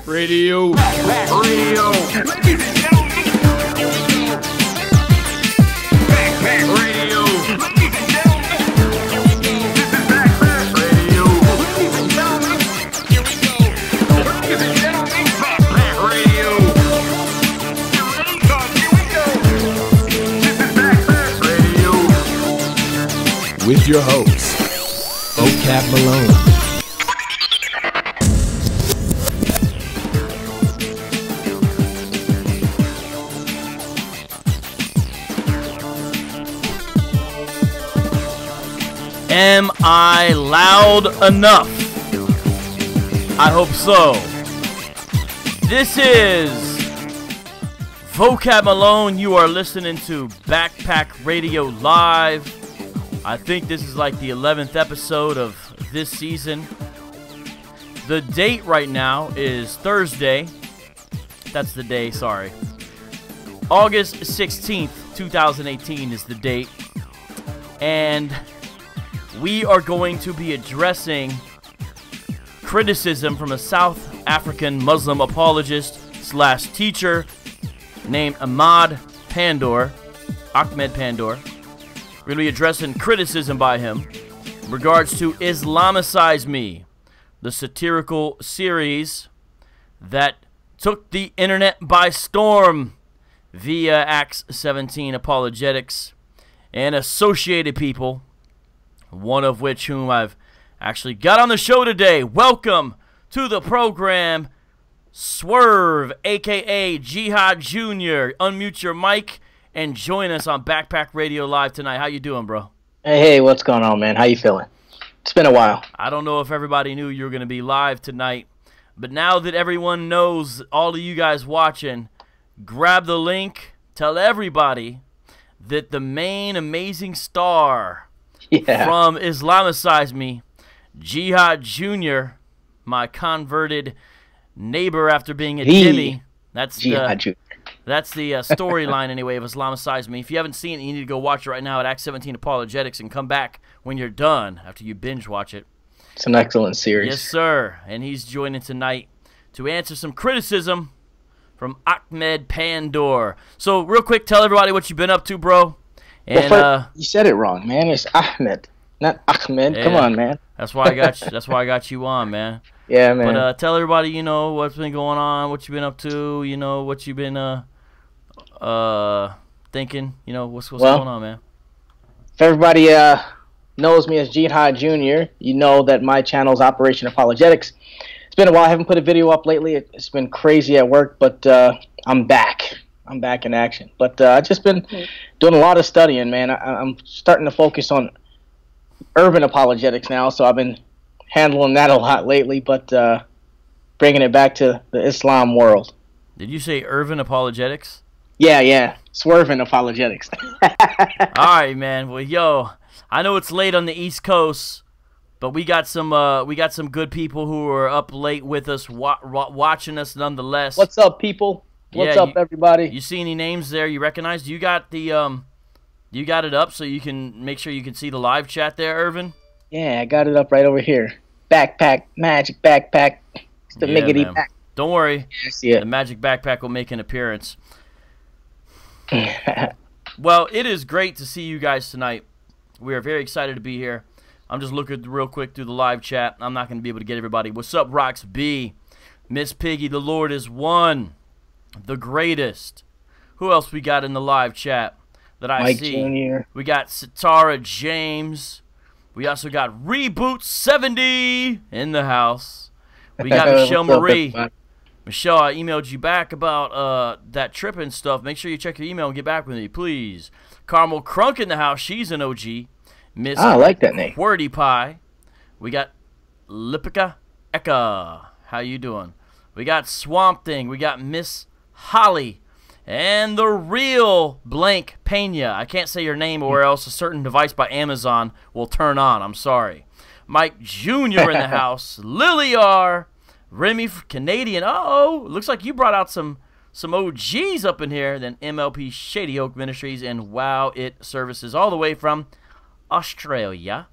Radio. Back radio. Ladies and gentlemen. Back radio. Ladies and gentlemen. This is back radio. Ladies and gentlemen. Here we go. Ladies and gentlemen. Back radio. You ready? Here we go. This is back radio. With your hosts, Vocab Malone. Am I loud enough? I hope so. This is Vocab Malone. You are listening to Backpack Radio Live. I think this is like the 11th episode of this season. The date right now is Thursday. That's the day, sorry. August 16th, 2018 is the date. And we are going to be addressing criticism from a South African Muslim apologist / teacher named Ahmed Pandor. We're going to be addressing criticism by him in regards to Islamicize Me, the satirical series that took the internet by storm via Acts 17 apologetics and associated people, one of which whom I've actually got on the show today. Welcome to the program, Swerve, a.k.a. Jihad Junior. Unmute your mic and join us on Backpack Radio Live tonight. How you doing, bro? Hey, what's going on, man? How you feeling? It's been a while. I don't know if everybody knew you were going to be live tonight, but now that everyone knows, all of you guys watching, grab the link, tell everybody that the main amazing star from Islamicize Me, Jihad Junior, my converted neighbor after being a Jimmy. That's Jihad Junior. That's the storyline anyway of Islamicize Me. If you haven't seen it, you need to go watch it right now at Act 17 Apologetics and come back when you're done after you binge watch it. It's an excellent series. Yes, sir. And he's joining tonight to answer some criticism from Ahmed Pandor. So real quick, tell everybody what you've been up to, bro. And you said it wrong, man. It's Ahmed, not Ahmed. Yeah, come on, man. That's why I got you. That's why I got you on, man. Yeah, man. But tell everybody, you know, what's been going on, what you've been up to, you know, what you've been thinking, you know, what's going on, man. If everybody knows me as Jihad Junior, you know that my channel's Operation Apologetics. It's been a while. I haven't put a video up lately. It's been crazy at work, but I'm back. I'm back in action. But I've just been doing a lot of studying, man. I'm starting to focus on urban apologetics now, so I've been handling that a lot lately, but bringing it back to the Islam world. Did you say urban apologetics? Yeah. Swerving apologetics. All right, man. Well, yo, I know it's late on the East Coast, but we got some good people who are up late with us, watching us nonetheless. What's up, people? What's up, everybody? You see any names there you recognize? You got the you got it up so you can make sure you can see the live chat there, Ervin? Yeah, I got it up right over here. Backpack, magic backpack. It's the miggity back. Don't worry. I see it. The magic backpack will make an appearance. Well, it is great to see you guys tonight. We are very excited to be here. I'm just looking real quick through the live chat. I'm not going to be able to get everybody. What's up, Rox B? Miss Piggy, the Lord is one. The greatest. Who else we got in the live chat that I Mike see? Junior. We got Satara James. We also got Reboot 70 in the house. We got Michelle Marie. Michelle, I emailed you back about that trip and stuff. Make sure you check your email and get back with me, please. Carmel Crunk in the house. She's an OG. Miss I like that name. Wordy Pie. We got Lipika Eka. How you doing? We got Swamp Thing. We got Miss Holly. And the real Blank Pena. I can't say your name or else a certain device by Amazon will turn on. I'm sorry. Mike Jr. in the house. Lily R. Remy Canadian. Uh-oh. Looks like you brought out some OGs up in here. Then MLP Shady Oak Ministries and Wow It Services all the way from Australia.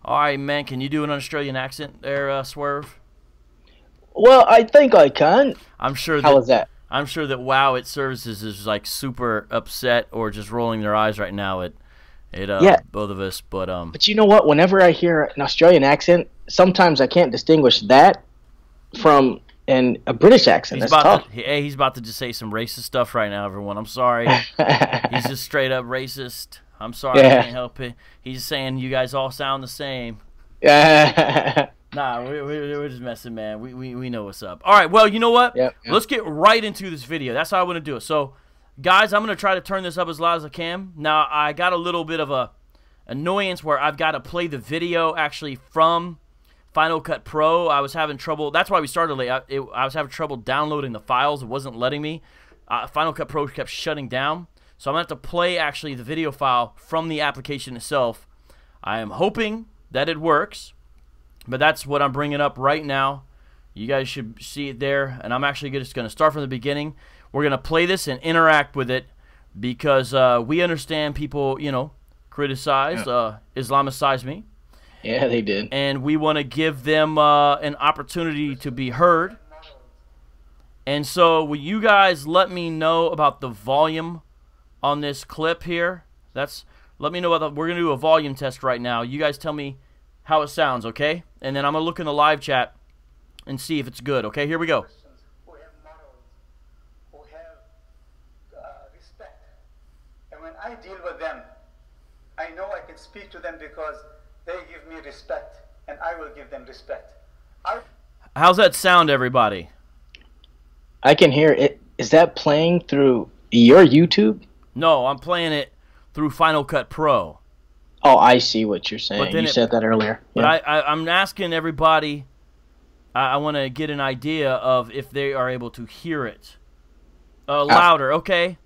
All right, man. Can you do an Australian accent there, Swerve? Well, I think I can. I'm sure. How is that? I'm sure that Wow It Services is like super upset or just rolling their eyes right now at both of us. But you know what? Whenever I hear an Australian accent, sometimes I can't distinguish that from a British accent. That's tough. He's about to just say some racist stuff right now, everyone. I'm sorry. He's just straight up racist. I'm sorry. I can't help it. He's just saying you guys all sound the same. Yeah. Nah, we're just messing, man. We know what's up. All right, well, you know what? Yep. Let's get right into this video. That's how I want to do it. So, guys, I'm going to try to turn this up as loud as I can. Now, I got a little bit of a annoyance where I've got to play the video actually from Final Cut Pro. I was having trouble. That's why we started late. I was having trouble downloading the files. It wasn't letting me. Final Cut Pro kept shutting down. So I'm going to have to play actually the video file from the application itself. I am hoping that it works. But that's what I'm bringing up right now. You guys should see it there. And I'm actually just going to start from the beginning. We're going to play this and interact with it because we understand people, you know, criticize, Islamicize me. Yeah, they did. And we want to give them an opportunity to be heard. And so will you guys let me know about the volume on this clip here? Let me know about we're going to do a volume test right now. You guys tell me how it sounds, okay? And then I'm going to look in the live chat and see if it's good, okay? Here we go. Who have morals, who have respect. And when I deal with them, I know I can speak to them because they give me respect, and I will give them respect. How's that sound, everybody? I can hear it. Is that playing through your YouTube? No, I'm playing it through Final Cut Pro. Oh, I see what you're saying. You said that earlier. But I'm asking everybody, I want to get an idea of if they are able to hear it. Louder, okay?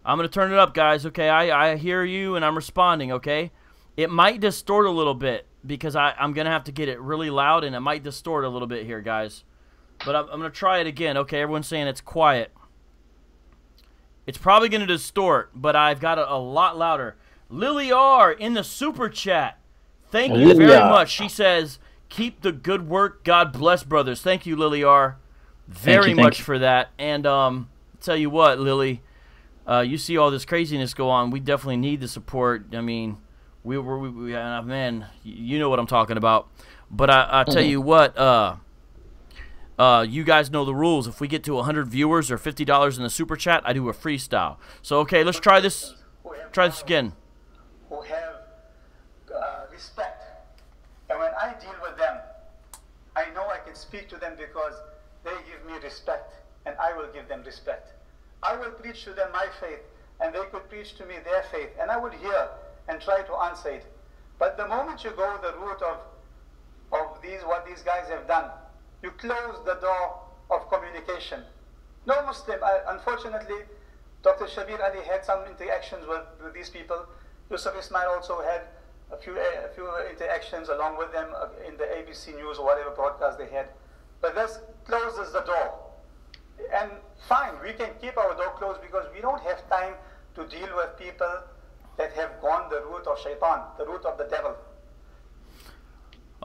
I'm going to turn it up, guys, okay? I hear you, and I'm responding, okay? It might distort a little bit because I'm going to have to get it really loud, and it might distort a little bit here, guys. But I'm going to try it again, okay? Everyone's saying it's quiet. It's probably going to distort, but I've got it a lot louder. Lily R. in the super chat. Thank you very much. She says, keep the good work. God bless, brothers. Thank you, Lily R. Very much for that. And tell you what, Lily, you see all this craziness go on. We definitely need the support. I mean, man, you know what I'm talking about. But I tell you what, you guys know the rules. If we get to 100 viewers or $50 in the super chat, I do a freestyle. So, okay, let's try this. Try this again. Who have respect. And when I deal with them, I know I can speak to them because they give me respect, and I will give them respect. I will preach to them my faith, and they could preach to me their faith, and I would hear and try to answer it. But the moment you go the route of what these guys have done, you close the door of communication. No Muslim, unfortunately, Dr. Shabir Ali had some interactions with these people. Yusuf Ismail also had a few interactions along with them in the ABC News or whatever broadcast they had. But this closes the door. And fine, we can keep our door closed because we don't have time to deal with people that have gone the route of shaitan, the route of the devil.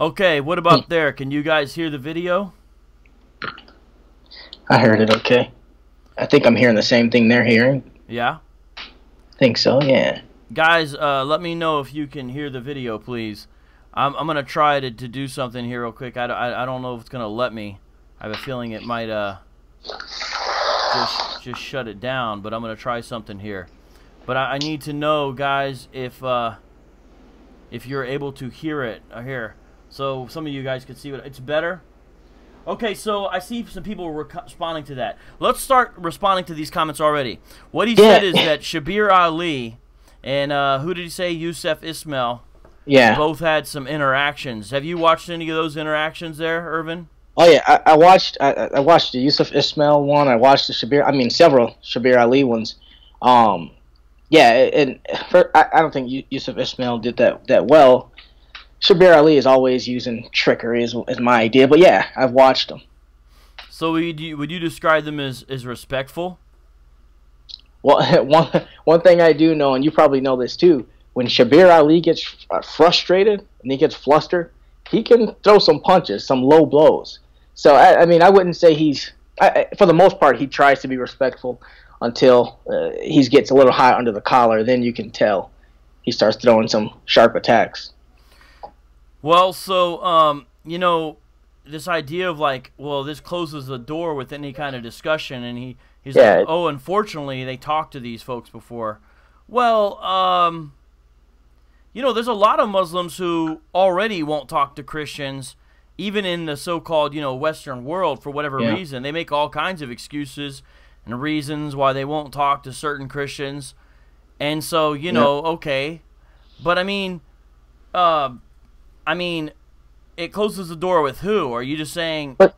Okay, what about there? Can you guys hear the video? I heard it okay. I think I'm hearing the same thing they're hearing. Yeah? I think so, yeah. Guys, let me know if you can hear the video, please. I'm going to try to do something here real quick. I don't know if it's going to let me. I have a feeling it might just shut it down, but I'm going to try something here. But I need to know, guys, if you're able to hear it. Here. So some of you guys can see what it's better. Okay, so I see some people responding to that. Let's start responding to these comments already. What he said is that Shabir Ali and who did he say? Yusuf Ismail. Yeah. Both had some interactions. Have you watched any of those interactions there, Ervin? Oh yeah, I watched the Yusuf Ismail one. I watched the several Shabir Ali ones. Yeah, and I don't think Yusuf Ismail did that well. Shabir Ali is always using trickery is my idea, but yeah, I've watched them. So would you describe them as respectful? Well, one thing I do know, and you probably know this too, when Shabir Ali gets frustrated and he gets flustered, he can throw some punches, some low blows. So I mean, I wouldn't say he's. For the most part, he tries to be respectful until he gets a little hot under the collar. Then you can tell he starts throwing some sharp attacks. Well, so you know, this idea of like, well, this closes the door with any kind of discussion, and he's like, oh, unfortunately, they talked to these folks before. Well, you know, there's a lot of Muslims who already won't talk to Christians, even in the so-called, you know, Western world, for whatever reason. They make all kinds of excuses and reasons why they won't talk to certain Christians. And so, you know, okay. But, I mean, it closes the door with who? Are you just saying... But,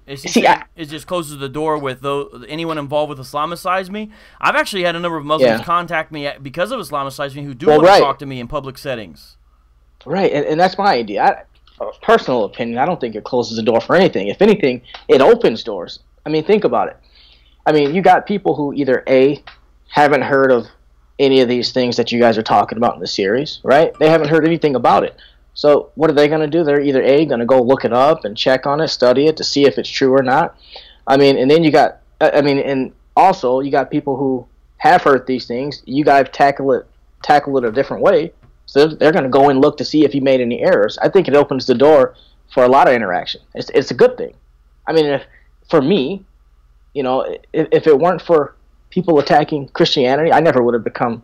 it just closes the door with anyone involved with Islamicize Me? I've actually had a number of Muslims contact me because of Islamicize Me who do want to talk to me in public settings. Right, and that's my idea. Personal opinion, I don't think it closes the door for anything. If anything, it opens doors. I mean, think about it. I mean, you got people who either A, haven't heard of any of these things that you guys are talking about in the series, right? They haven't heard anything about it. So what are they going to do? They're either A, going to go look it up and check on it, study it to see if it's true or not. I mean, and then you got, and also you got people who have heard these things. You guys tackle it a different way. So they're going to go and look to see if you made any errors. I think it opens the door for a lot of interaction. It's a good thing. I mean, for me, you know, if it weren't for people attacking Christianity, I never would have become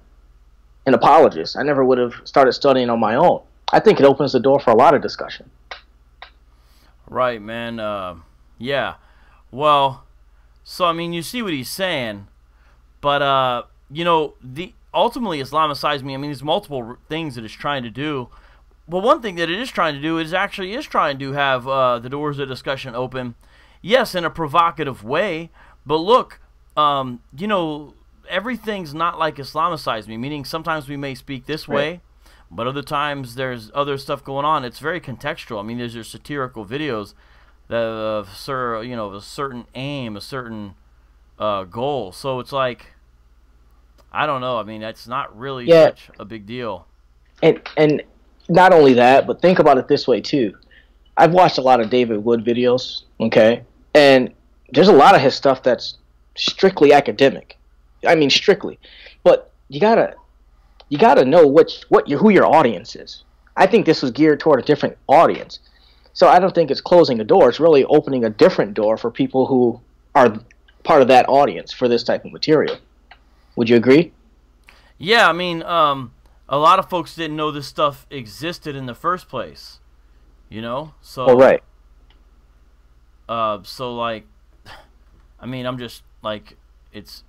an apologist. I never would have started studying on my own. I think it opens the door for a lot of discussion. Right, man. Yeah. Well, so, I mean, you see what he's saying. But, you know, ultimately, Islamicize Me, I mean, there's multiple things that it's trying to do. But one thing that it is trying to do is trying to have the doors of discussion open. Yes, in a provocative way. But look, you know, everything's not like Islamicize Me, meaning sometimes we may speak this way, but other times there's other stuff going on. It's very contextual. I mean, there's your satirical videos that you know, a certain aim, a certain goal. So it's like, I don't know. I mean, that's not really such a big deal. And not only that, but think about it this way too. I've watched a lot of David Wood videos, okay? And there's a lot of his stuff that's strictly academic. I mean, strictly. But you gotta know who your audience is. I think this was geared toward a different audience. So I don't think it's closing a door. It's really opening a different door for people who are part of that audience for this type of material. Would you agree? Yeah, I mean, a lot of folks didn't know this stuff existed in the first place. You know? So, right. So, like, I mean, I'm just, like, it's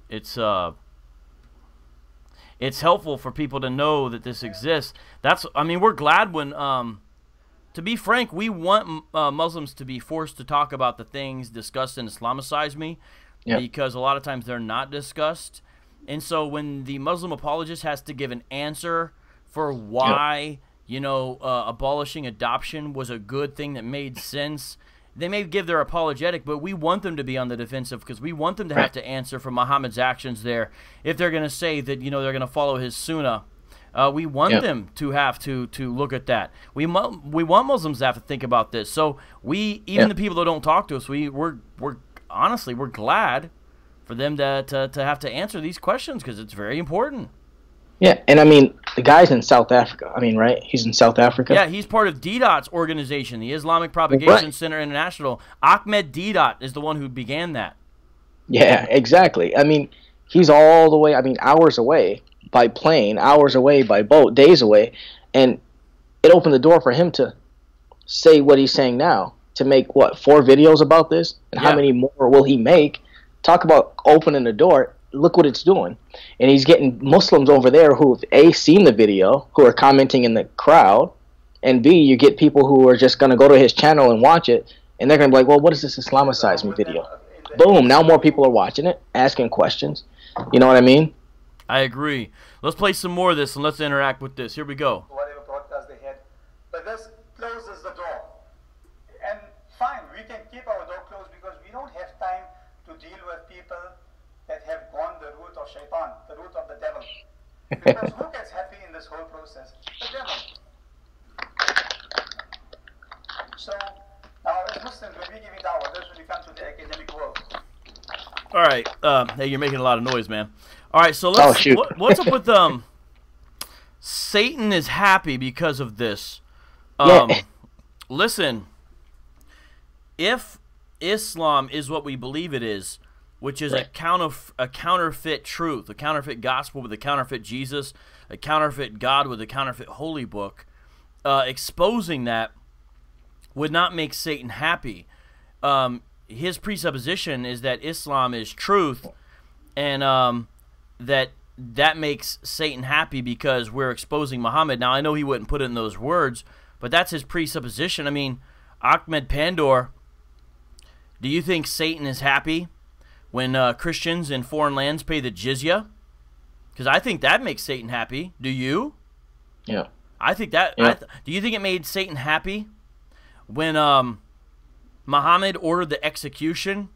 helpful for people to know that this exists. I mean, we're glad when, to be frank, we want Muslims to be forced to talk about the things discussed in Islamicize Me, because a lot of times they're not discussed. And so when the Muslim apologist has to give an answer for why, you know, abolishing adoption was a good thing that made sense, they may give their apologetic, but we want them to be on the defensive because we want them to have to answer for Muhammad's actions there. If they're going to say that, you know, they're going to follow his sunnah, we want them to have to look at that. We want Muslims to have to think about this. So even the people that don't talk to us, we're honestly, we're glad for them to have to answer these questions because it's very important. Yeah, and I mean, the guy's in South Africa. I mean, right? He's in South Africa. Yeah, he's part of DDOT's organization, the Islamic Propagation Center International. Ahmed Pandor is the one who began that. Yeah, exactly. I mean, he's all the way, hours away by plane, hours away by boat, days away, and it opened the door for him to say what he's saying now, to make, 4 videos about this? And how many more will he make? Talk about opening the door. Look what it's doing. And he's getting Muslims over there who've A, seen the video, who are commenting in the crowd, and B, you get people who are just going to go to his channel and watch it, and they're going to be like, well, what is this Islamicize Me video? Boom, now more people are watching it, asking questions. You know what I mean? I agree. Let's play some more of this, and let's interact with this. Here we go. Whatever broadcast they had. But this closes the door. And fine, we can keep our door closed because we don't have time to deal with people that have gone the route of shaitan, the route of the devil. Because who gets happy in this whole process? The devil. So, now as Muslims, when we give All right. Hey, you're making a lot of noise, man. All right, so let's. shoot. What's up with Satan is happy because of this. Yeah. Listen, if Islam is what we believe it is, which is a counterfeit truth, a counterfeit gospel with a counterfeit Jesus, a counterfeit God with a counterfeit holy book, exposing that would not make Satan happy. His presupposition is that Islam is truth, and that makes Satan happy because we're exposing Muhammad. Now, I know he wouldn't put it in those words, but that's his presupposition. I mean, Ahmed Pandor, do you think Satan is happy when Christians in foreign lands pay the jizya? Because I think that makes Satan happy. Do you? Yeah. I think that. Yeah. Do you think it made Satan happy when Muhammad ordered the execution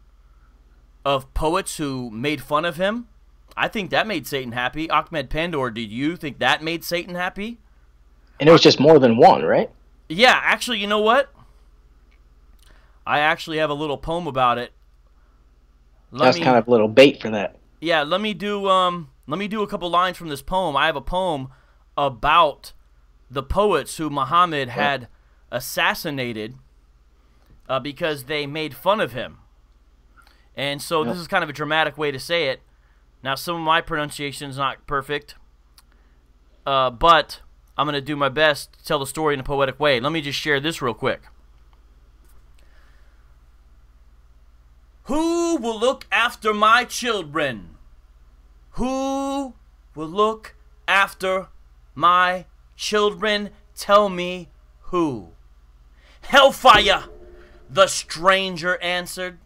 of poets who made fun of him? I think that made Satan happy. Ahmed Pandor, did you think that made Satan happy? And it was just more than one, right? Yeah, actually, you know what? I actually have a little poem about it. That's kind of a little bait for that. Yeah, let me do a couple lines from this poem. I have a poem about the poets who Muhammad had assassinated because they made fun of him. And so this is kind of a dramatic way to say it. Now, some of my pronunciation is not perfect, but I'm going to do my best to tell the story in a poetic way. Let me just share this real quick. Who will look after my children? Who will look after my children? Tell me who. Hellfire, the stranger answered.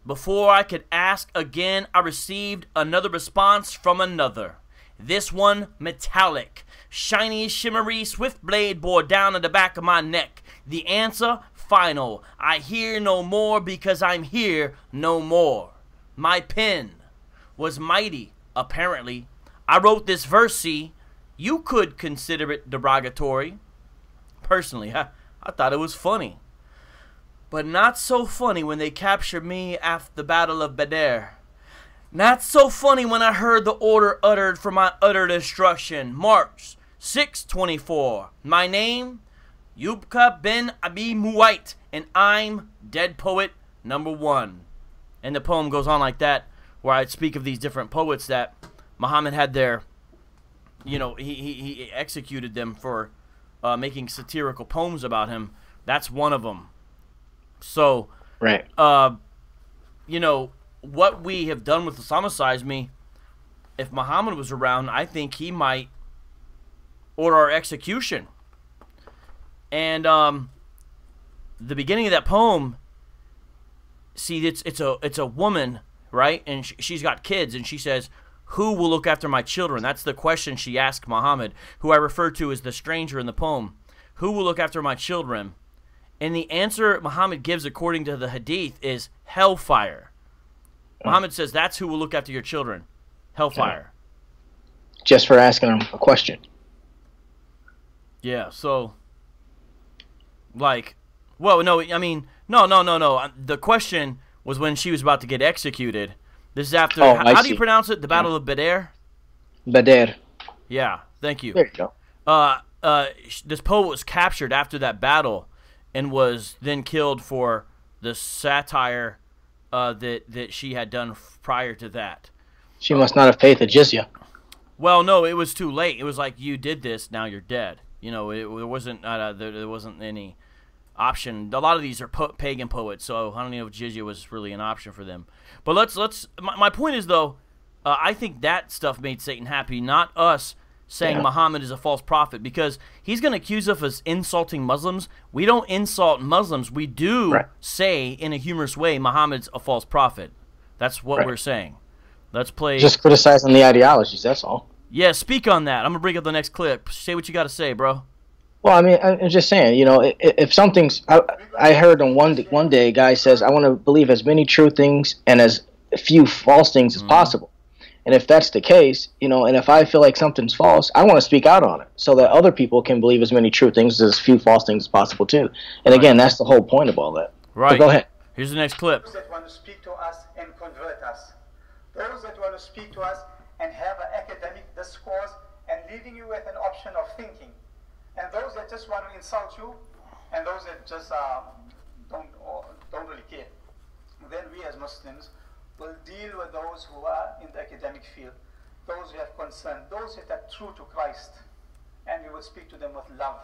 Before I could ask again, I received another response from another. This one metallic, shiny, shimmery, swift blade bore down at the back of my neck. The answer, final. I hear no more because I'm here no more. My pen was mighty, apparently. I wrote this verse, see. You could consider it derogatory. Personally, I thought it was funny. But not so funny when they captured me after the Battle of Badr. Not so funny when I heard the order uttered for my utter destruction. March 6/24. My name, Yubka bin Abi Muwait, and I'm Dead Poet #1. And the poem goes on like that, where I speak of these different poets that Muhammad had their, you know, he executed them for making satirical poems about him. That's one of them. So, right. You know, what we have done with Islamicize Me, if Muhammad was around, I think he might order our execution. And the beginning of that poem, see, it's a woman, right? And she's got kids, and she says, who will look after my children? That's the question she asked Muhammad, who I refer to as the stranger in the poem. Who will look after my children? And the answer Muhammad gives, according to the hadith, is hellfire. Muhammad says, that's who will look after your children. Hellfire. Just for asking him a question. Yeah, so, like, well, no, I mean, no. The question was when she was about to get executed. This is after, how do you pronounce it? The Battle of Badr? Badr. Yeah, thank you. There you go. This poet was captured after that battle and was then killed for the satire that she had done prior to that. She must not have paid the jizya. Well, no, it was too late. It was like, you did this, now you're dead. You know, there wasn't any option. A lot of these are pagan poets, so I don't know if jizya was really an option for them. But my point is, though, I think that stuff made Satan happy, not us saying Muhammad is a false prophet, because he's going to accuse us of insulting Muslims. We don't insult Muslims. We do say, in a humorous way, Muhammad's a false prophet. That's what we're saying. Let's play. Just criticizing the ideologies, that's all. Yeah, speak on that. I'm going to bring up the next clip. Say what you got to say, bro. Well, I mean, I'm just saying, you know, if something's... I heard on one day a guy says, I want to believe as many true things and as few false things as possible. And if that's the case, you know, and if I feel like something's false, I want to speak out on it so that other people can believe as many true things as few false things as possible, too. And again, that's the whole point of all that. Right. So go ahead. Here's the next clip. That want to speak to us and convert us. those that want to speak to us and have an academic discourse and leaving you with an option of thinking, and those that just want to insult you, and those that just don't really care. Then we as Muslims will deal with those who are in the academic field, those who have concern, those that are true to Christ, and we will speak to them with love,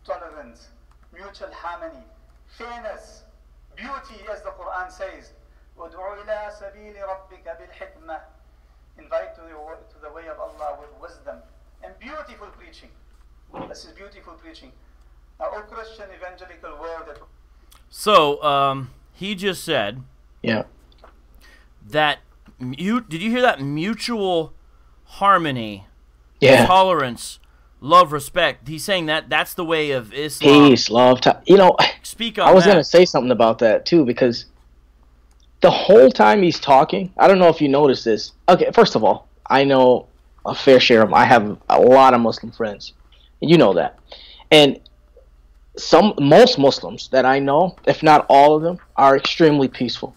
tolerance, mutual harmony, fairness, beauty, as the Quran says. وَادْعُوا إِلَىٰ سَبِيلِ رَبِّكَ بِالْحِكْمَةِ. Invite to the way of Allah with wisdom and beautiful preaching. This is beautiful preaching. Now, O Christian evangelical world that... So, he just said... Yeah. That... Did you hear that? Mutual harmony, Yeah. tolerance, love, respect. He's saying that that's the way of Islam. Peace, love, you know, Speak on I was that. going to say something about that, too, because the whole time he's talking, I don't know if you noticed this. Okay, first of all, I know a fair share of them. I have a lot of Muslim friends. You know that. And most Muslims that I know, if not all of them, are extremely peaceful.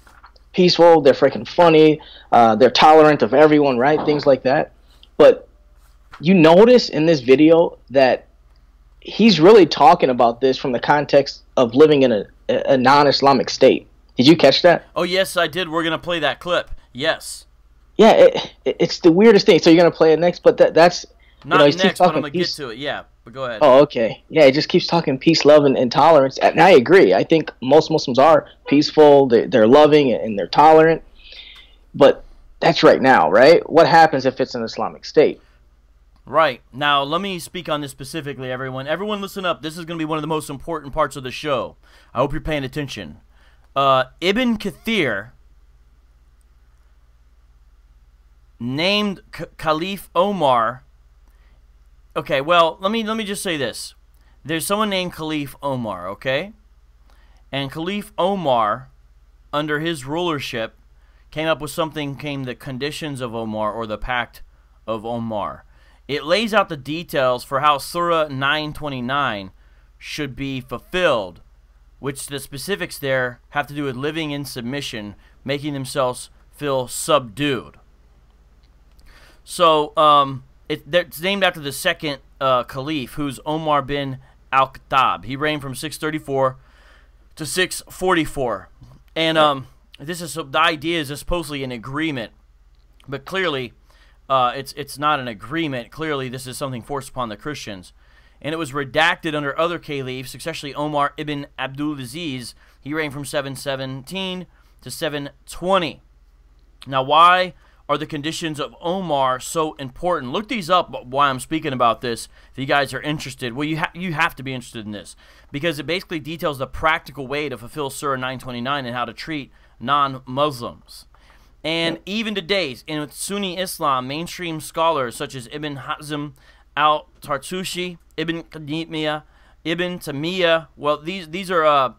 Peaceful, they're freaking funny, they're tolerant of everyone, right? Things like that. But you notice in this video that he's really talking about this from the context of living in a non-Islamic state. Did you catch that? Oh, yes, I did. We're going to play that clip. Yes. Yeah, it's the weirdest thing. So you're going to play it next, but that's... Not he keeps next, but I'm talking going to get peace. to it. Yeah, but go ahead. Oh, okay. Yeah, it just keeps talking peace, love, and tolerance. And I agree. I think most Muslims are peaceful, they're loving, and they're tolerant. But that's right now, right? What happens if it's an Islamic state? Right. Now, let me speak on this specifically, everyone. Everyone listen up. This is going to be one of the most important parts of the show. I hope you're paying attention. Ibn Kathir named Caliph Omar. Okay, well, let me just say this. There's someone named Caliph Omar, okay? And Caliph Omar, under his rulership, came up with something called the Conditions of Omar, or the Pact of Omar. It lays out the details for how Surah 929 should be fulfilled, which the specifics there have to do with living in submission, making themselves feel subdued. So, it's named after the second caliph, who's Omar bin al-Khattab. He reigned from 634 to 644. And this is the idea is supposedly an agreement, but clearly it's not an agreement. Clearly, this is something forced upon the Christians. And it was redacted under other caliphs, especially Omar ibn Abdulaziz. He reigned from 717 to 720. Now, why are the conditions of Omar so important? Look these up why I'm speaking about this, if you guys are interested. Well, you have to be interested in this, because it basically details the practical way to fulfill Surah 929 and how to treat non-Muslims. And even today, in Sunni Islam, mainstream scholars such as Ibn Hazm al-Tartushi, Ibn Qadimiyah, Ibn Taymiyyah, well, these are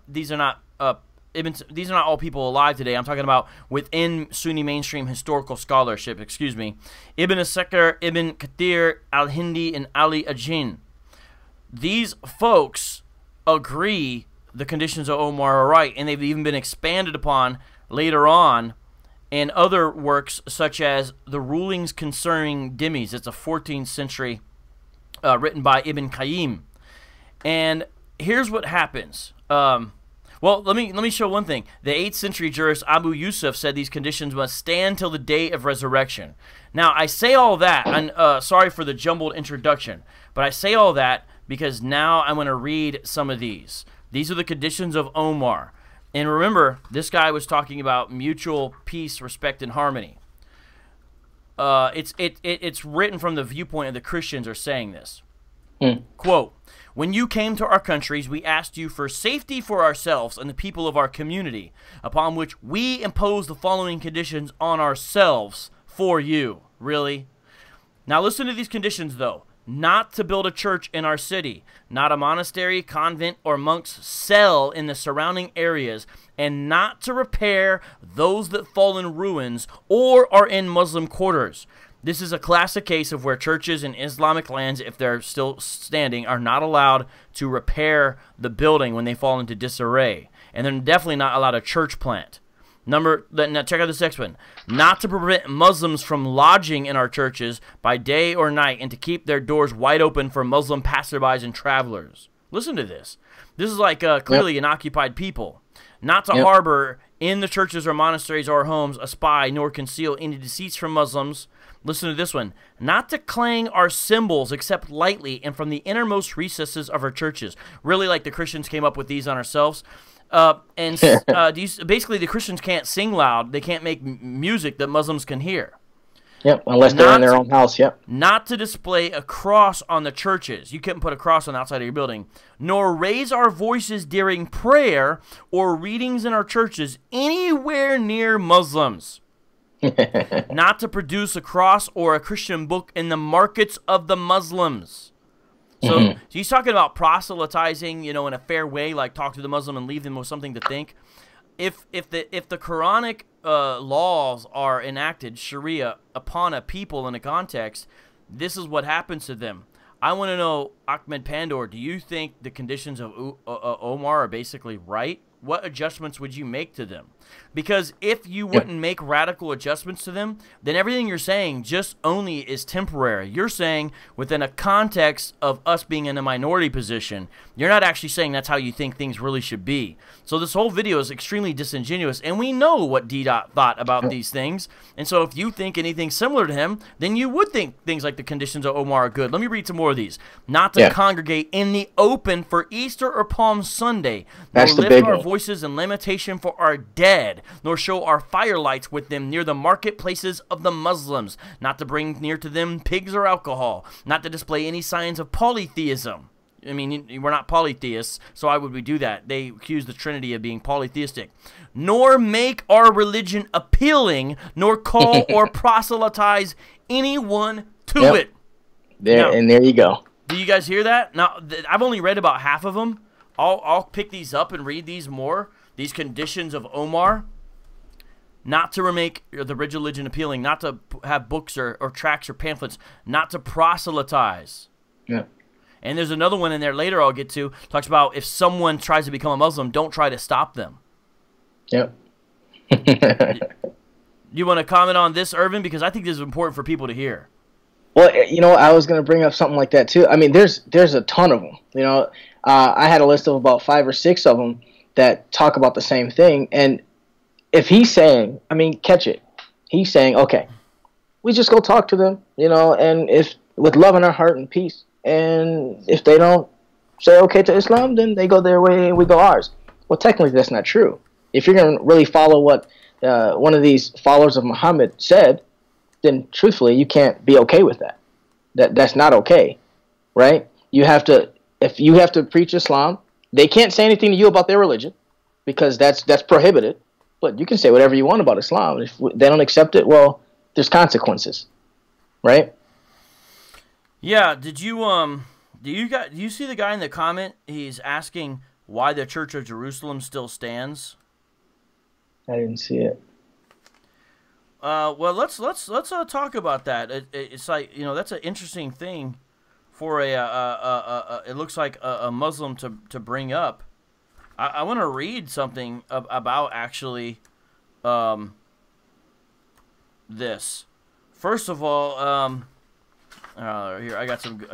not all people alive today. I'm talking about within Sunni mainstream historical scholarship, excuse me. Ibn Asakir, Ibn Kathir, al-Hindi, and Ali Ajin. These folks agree the conditions of Omar are right, and they've even been expanded upon later on in other works such as The Rulings Concerning Dhimmis. It's a 14th century written by Ibn Qayyim. And here's what happens. Well, let me show one thing. The 8th century jurist Abu Yusuf said these conditions must stand till the day of resurrection. Now, I say all that, and sorry for the jumbled introduction, but I say all that because now I'm going to read some of these. These are the conditions of Omar. And remember, this guy was talking about mutual peace, respect, and harmony. It's written from the viewpoint of the Christians are saying this. Quote, "When you came to our countries, we asked you for safety for ourselves and the people of our community, upon which we impose the following conditions on ourselves for you." Really? Now listen to these conditions, though. Not to build a church in our city, not a monastery, convent, or monk's cell in the surrounding areas, and not to repair those that fall in ruins or are in Muslim quarters. This is a classic case of where churches in Islamic lands, if they're still standing, are not allowed to repair the building when they fall into disarray. And they're definitely not allowed a church plant. Now check out this next one. Not to prevent Muslims from lodging in our churches by day or night, and to keep their doors wide open for Muslim passerbys and travelers. Listen to this. This is like clearly an occupied people. Not to harbor in the churches or monasteries or homes a spy, nor conceal any deceits from Muslims. Listen to this one. Not to clang our symbols except lightly and from the innermost recesses of our churches. Really, like the Christians came up with these on ourselves. Basically, the Christians can't sing loud. They can't make music that Muslims can hear. Yep, unless they're in their own house, yep. Not to display a cross on the churches. You couldn't put a cross on the outside of your building. Nor raise our voices during prayer or readings in our churches anywhere near Muslims. Not to produce a cross or a Christian book in the markets of the Muslims. So he's talking about proselytizing, in a fair way, like talk to the Muslim and leave them with something to think. If the Quranic laws are enacted, Sharia, upon a people in a context, this is what happens to them. I want to know, Ahmed Pandor, do you think the conditions of Omar are basically right? What adjustments would you make to them? Because if you wouldn't make radical adjustments to them, then everything you're saying just only is temporary. You're saying within a context of us being in a minority position, you're not actually saying that's how you think things really should be. So this whole video is extremely disingenuous, and we know what D-Dot thought about these things. And so if you think anything similar to him, then you would think things like the conditions of Omar are good. Let me read some more of these. Not to congregate in the open for Easter or Palm Sunday, nor lift our voices in lamentation for our dead, nor show our firelights with them near the marketplaces of the Muslims, not to bring near to them pigs or alcohol, not to display any signs of polytheism. I mean, we're not polytheists, so why would we do that? They accuse the Trinity of being polytheistic. Nor make our religion appealing, nor call or proselytize anyone to it. And there you go. Do you guys hear that? Now, I've only read about half of them. I'll pick these up and read these more. These conditions of Omar. Not to make the religion appealing, not to have books or tracts or pamphlets, not to proselytize. Yeah. And there's another one in there later I'll get to, talks about if someone tries to become a Muslim, don't try to stop them. Yep. You want to comment on this, Ervin? Because I think this is important for people to hear. Well, I was going to bring up something like that too. I mean, there's a ton of them. I had a list of about 5 or 6 of them that talk about the same thing. And if he's saying, catch it. He's saying, okay, we just go talk to them, and if with love in our heart and peace. And if they don't say okay to Islam, then they go their way and we go ours. Well, technically, that's not true. If you're going to really follow what one of these followers of Muhammad said, then truthfully, you can't be okay with that. That's not okay, right? If you have to preach Islam, they can't say anything to you about their religion because that's prohibited. But you can say whatever you want about Islam. If they don't accept it, well, there's consequences, right? Yeah. Did you do you see the guy in the comment? He's asking why the Church of Jerusalem still stands. I didn't see it. Well, let's talk about that. It's like that's an interesting thing for it looks like a Muslim to bring up. I want to read something about actually this. First of all, here I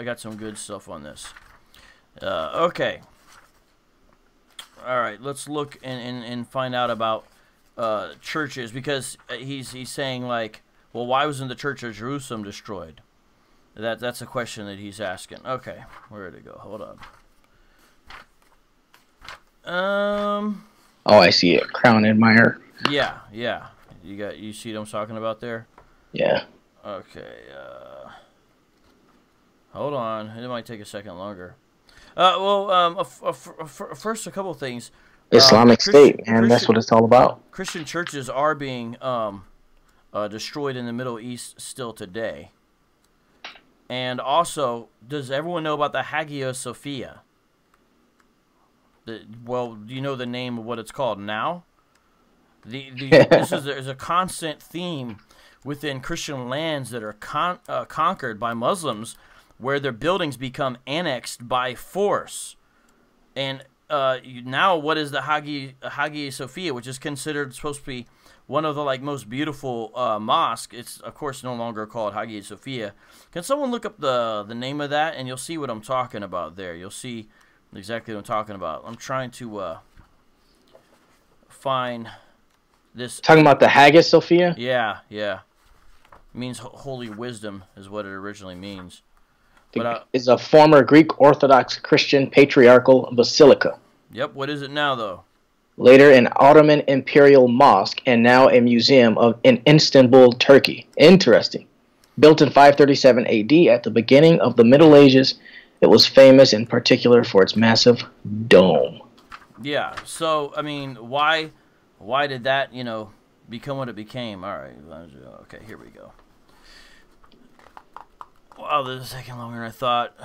got some good stuff on this. Okay. All right, let's look and find out about churches, because he's saying like, well, why wasn't the Church of Jerusalem destroyed? That's a question that he's asking. Okay, where did it go? Hold on. Oh, I see it. Crown Admirer. Yeah. You see what I'm talking about there? Yeah. Okay. Hold on. It might take a second longer. First, a couple of things. Islamic State, man. That's what it's all about. Christian churches are being destroyed in the Middle East still today. And also, does everyone know about the Hagia Sophia? Well, do you know the name of what it's called now? There's a constant theme within Christian lands that are conquered by Muslims, where their buildings become annexed by force. And now what is the Hagia Sophia, which is considered supposed to be one of the most beautiful mosque. It's of course no longer called Hagia Sophia. Can someone look up the name of that, and you'll see what I'm talking about there. You'll see exactly what I'm talking about. I'm trying to find this. Talking about the Hagia Sophia? Yeah. It means holy wisdom is what it originally means. But it's a former Greek Orthodox Christian patriarchal basilica. Yep. What is it now, though? Later an Ottoman imperial mosque, and now a museum in Istanbul, Turkey. Interesting. Built in 537 AD at the beginning of the Middle Ages, it was famous in particular for its massive dome. Yeah. So I mean, why did that become what it became? All right. Okay. Here we go. Wow, this is taking longer than I thought.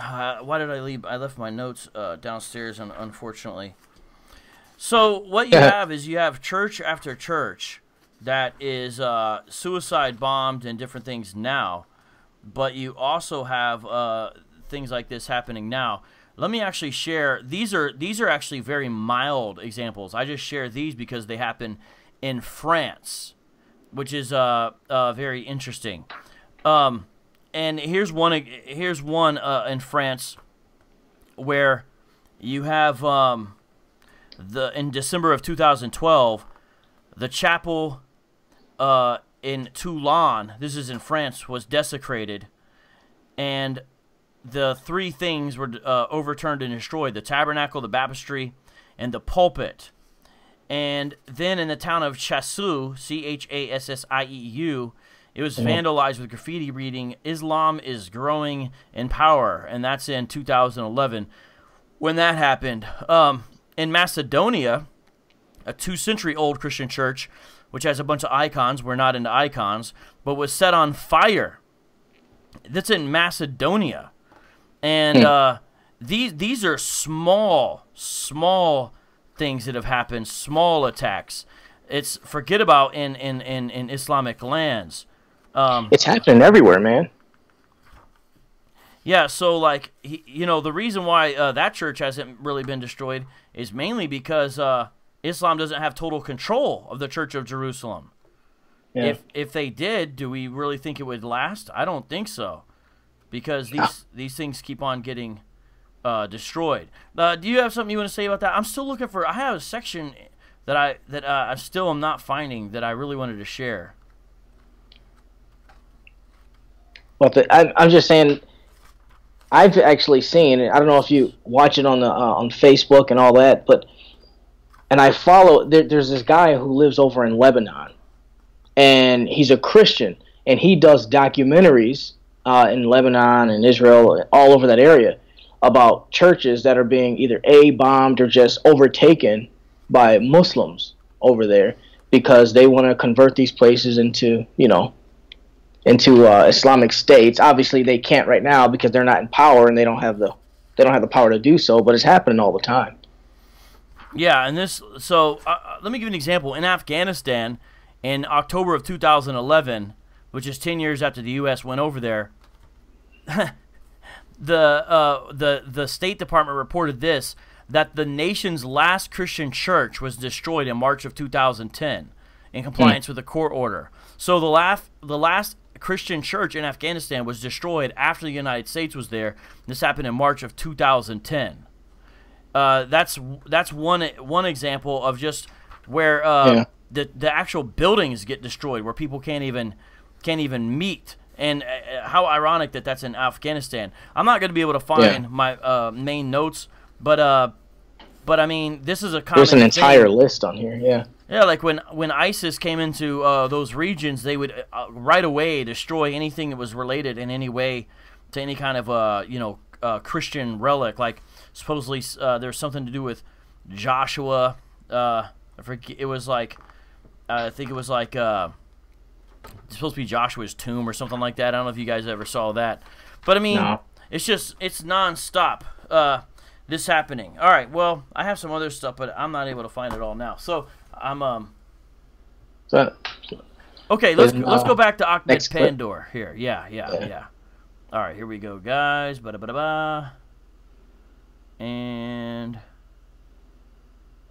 Why did I leave? I left my notes downstairs, unfortunately. So what you have is you have church after church that is suicide bombed and different things now, but you also have things like this happening now. Let me actually share. These are actually very mild examples. I just share these because they happen in France, which is very interesting. And here's one in France where you have in December of 2012, the chapel in Toulon, this is in France, was desecrated, and the three things were overturned and destroyed: the tabernacle, the baptistry, and the pulpit. And then in the town of Chassieu, Chassieu, it was vandalized with graffiti reading, "Islam is growing in power," and that's in 2011. When that happened, in Macedonia, a 2-century-old Christian church, which has a bunch of icons, we're not into icons, but was set on fire. That's in Macedonia. And these are small things that have happened, small attacks. It's forget about in Islamic lands. It's happening everywhere, man. Yeah, so the reason why that church hasn't really been destroyed is mainly because Islam doesn't have total control of the Church of Jerusalem. Yeah. If they did, do we really think it would last? I don't think so, because these things keep on getting destroyed. Do you have something you want to say about that? I'm still looking for. I have a section that I still am not finding that I really wanted to share. Well, I'm just saying, I've actually seen, I don't know if you watch it on Facebook and all that, and I follow, there's this guy who lives over in Lebanon, and he's a Christian, and he does documentaries in Lebanon and Israel, all over that area, about churches that are being either bombed or just overtaken by Muslims over there, because they want to convert these places into Islamic states. Obviously, they can't right now because they're not in power and they don't have the power to do so. But it's happening all the time. Yeah, and let me give you an example. In Afghanistan, in October of 2011, which is 10 years after the U.S. went over there, the State Department reported that the nation's last Christian church was destroyed in March of 2010 in compliance with a court order. So the last Christian church in Afghanistan was destroyed after the United States was there. This happened in March of 2010. That's one example of just where the actual buildings get destroyed, where people can't even meet. And how ironic that that's in Afghanistan. I'm not going to be able to find my main notes, but I mean, this is a common There's an entire list on here. Yeah, like when ISIS came into those regions, they would right away destroy anything that was related in any way to any kind of Christian relic. Like supposedly there's something to do with Joshua. I forget. It was like I think it was like it's supposed to be Joshua's tomb or something like that. I don't know if you guys ever saw that, but I mean, it's nonstop. This happening. All right. Well, I have some other stuff, but I'm not able to find it all now. So. Okay, let's go back to Ahmed Pandor here. Yeah. All right, here we go, guys. And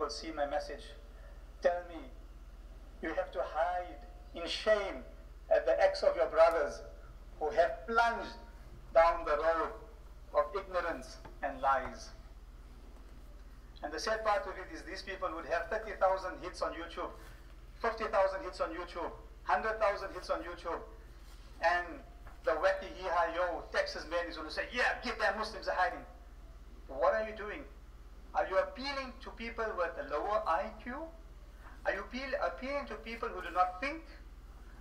will see my message, tell me you have to hide in shame at the acts of your brothers who have plunged down the road of ignorance and lies. And the sad part of it is these people would have 30,000 hits on YouTube, 50,000 hits on YouTube, 100,000 hits on YouTube, and the wacky hee-ha-yo Texas man is going to say, yeah, give them Muslims a hiding. What are you doing? Are you appealing to people with a lower IQ? Are you appealing to people who do not think?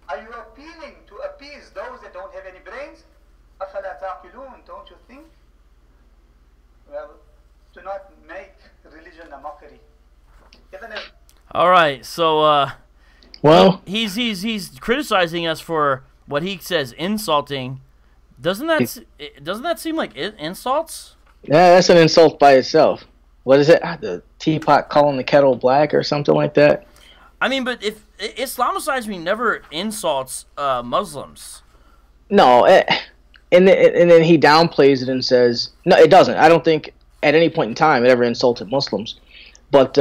Are you appealing to appease those that don't have any brains? أَفَلَا تَعْقِلُونَ? Don't you think? Well, do not make religion a mockery. All right, so Well, he's criticizing us for what he says insulting. Doesn't that seem like insults? yeah, that's an insult by itself. What is it? The teapot calling the kettle black or something like that? I mean, but if Islamicize Me never insults Muslims. No, and then he downplays it and says, no, it doesn't. I don't think at any point in time it ever insulted Muslims. But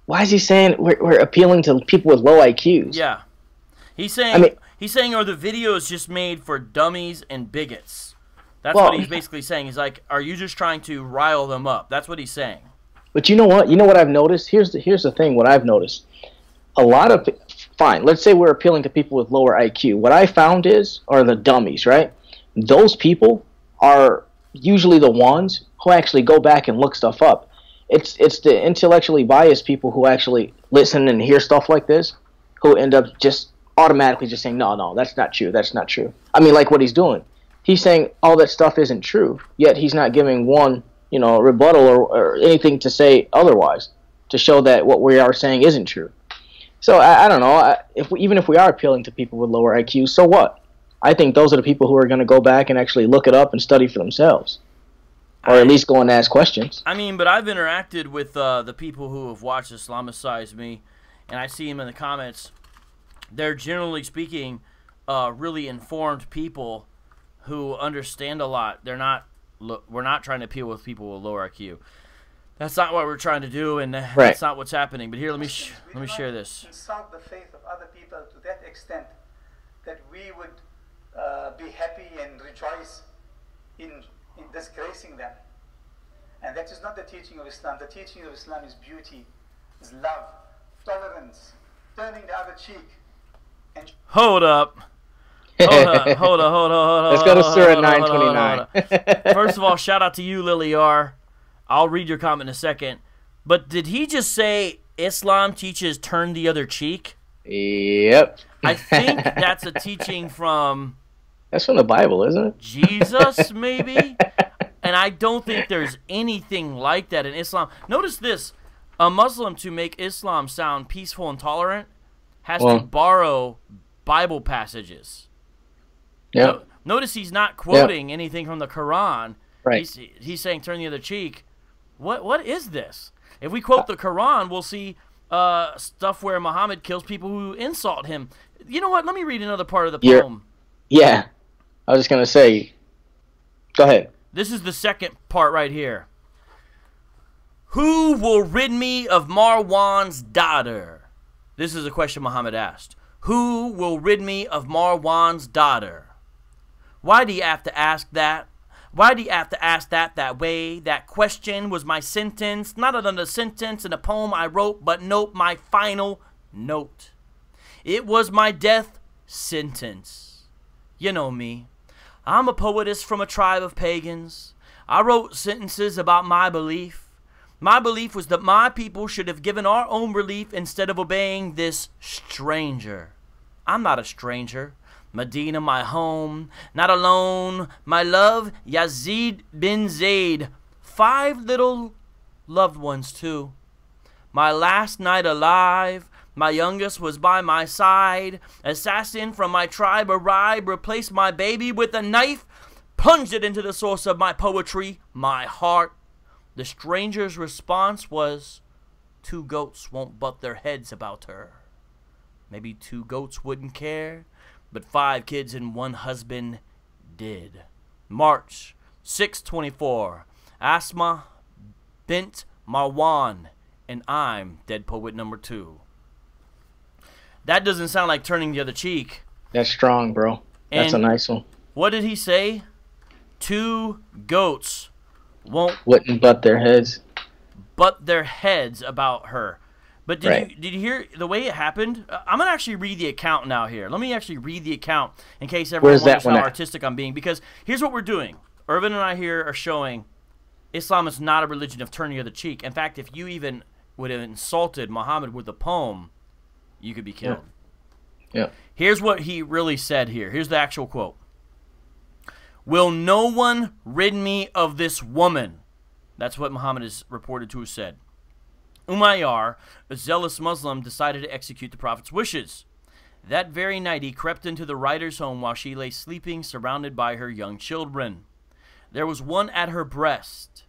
why is he saying we're appealing to people with low IQs? Yeah. He's saying are the videos just made for dummies and bigots? That's what he's basically saying. He's like, are you just trying to rile them up? That's what he's saying. But you know what? You know what I've noticed? Here's the thing, what I've noticed. A lot of, fine, let's say we're appealing to people with lower IQ. What I found are the dummies, right? Those people are usually the ones who actually go back and look stuff up. It's the intellectually biased people who actually listen and hear stuff like this who end up just automatically just saying, no, that's not true, that's not true. I mean, like what he's doing. He's saying all that stuff isn't true, yet he's not giving one, rebuttal or anything to say otherwise to show that what we are saying isn't true. So I don't know. Even if we are appealing to people with lower IQs, so what? I think those are the people who are going to go back and actually look it up and study for themselves, or at least go and ask questions. I mean, but I've interacted with the people who have watched Islamicize Me, and I see them in the comments. They're generally speaking really informed people who understand a lot. We're not trying to appeal with people with lower IQ. That's not what we're trying to do, and that's not what's happening. But here, let me share this. Insult the faith of other people to that extent that we would be happy and rejoice in disgracing them. And that is not the teaching of Islam. The teaching of Islam is beauty, is love, tolerance, turning the other cheek. And Hold up. Hold up. Let's go to Surah 929. First of all, shout out to you, Lily R. I'll read your comment in a second. But did he just say Islam teaches turn the other cheek? Yep. I think that's a teaching from... That's from the Bible, isn't it? Jesus, maybe? And I don't think there's anything like that in Islam. Notice this. A Muslim, to make Islam sound peaceful and tolerant, has to borrow Bible passages. Yeah. Notice he's not quoting anything from the Quran. Right. He's saying turn the other cheek. What is this? If we quote the Quran, we'll see stuff where Muhammad kills people who insult him. You know what? Let me read another part of the poem. Yeah. I was just going to say, go ahead. This is the second part right here. Who will rid me of Marwan's daughter? This is a question Muhammad asked. Who will rid me of Marwan's daughter? Why do you have to ask that? Why do you have to ask that way? That question was my sentence, not another sentence in a poem I wrote, but nope, my final note. It was my death sentence. You know me. I'm a poetess from a tribe of pagans. I wrote sentences about my belief. My belief was that my people should have given our own relief instead of obeying this stranger. I'm not a stranger. Medina, my home, not alone, my love, Yazid bin Zaid, 5 little loved ones too. My last night alive, my youngest was by my side, assassin from my tribe arrived, replaced my baby with a knife, plunged it into the source of my poetry, my heart. The stranger's response was, 2 goats won't butt their heads about her. Maybe 2 goats wouldn't care, but 5 kids and 1 husband did. March 6/24. Asma bint Marwan and I'm dead poet number 2. That doesn't sound like turning the other cheek. That's strong, bro. That's And a nice one. what did he say? 2 goats Wouldn't butt their heads. butt their heads about her. But Right. did you hear the way it happened? I'm going to actually read the account now here. Let me actually read the account in case everyone Where's that wonders how one at? artistic I'm being. Because here's what we're doing. Ervin and I here are showing Islam is not a religion of turning the other cheek. In fact, if you even would have insulted Muhammad with a poem, you could be killed. Yeah. Here's what he really said here. Here's the actual quote. Will no one rid me of this woman? That's what Muhammad is reported to have said. Umayyar, a zealous Muslim, decided to execute the Prophet's wishes. That very night he crept into the writer's home while she lay sleeping surrounded by her young children. There was one at her breast.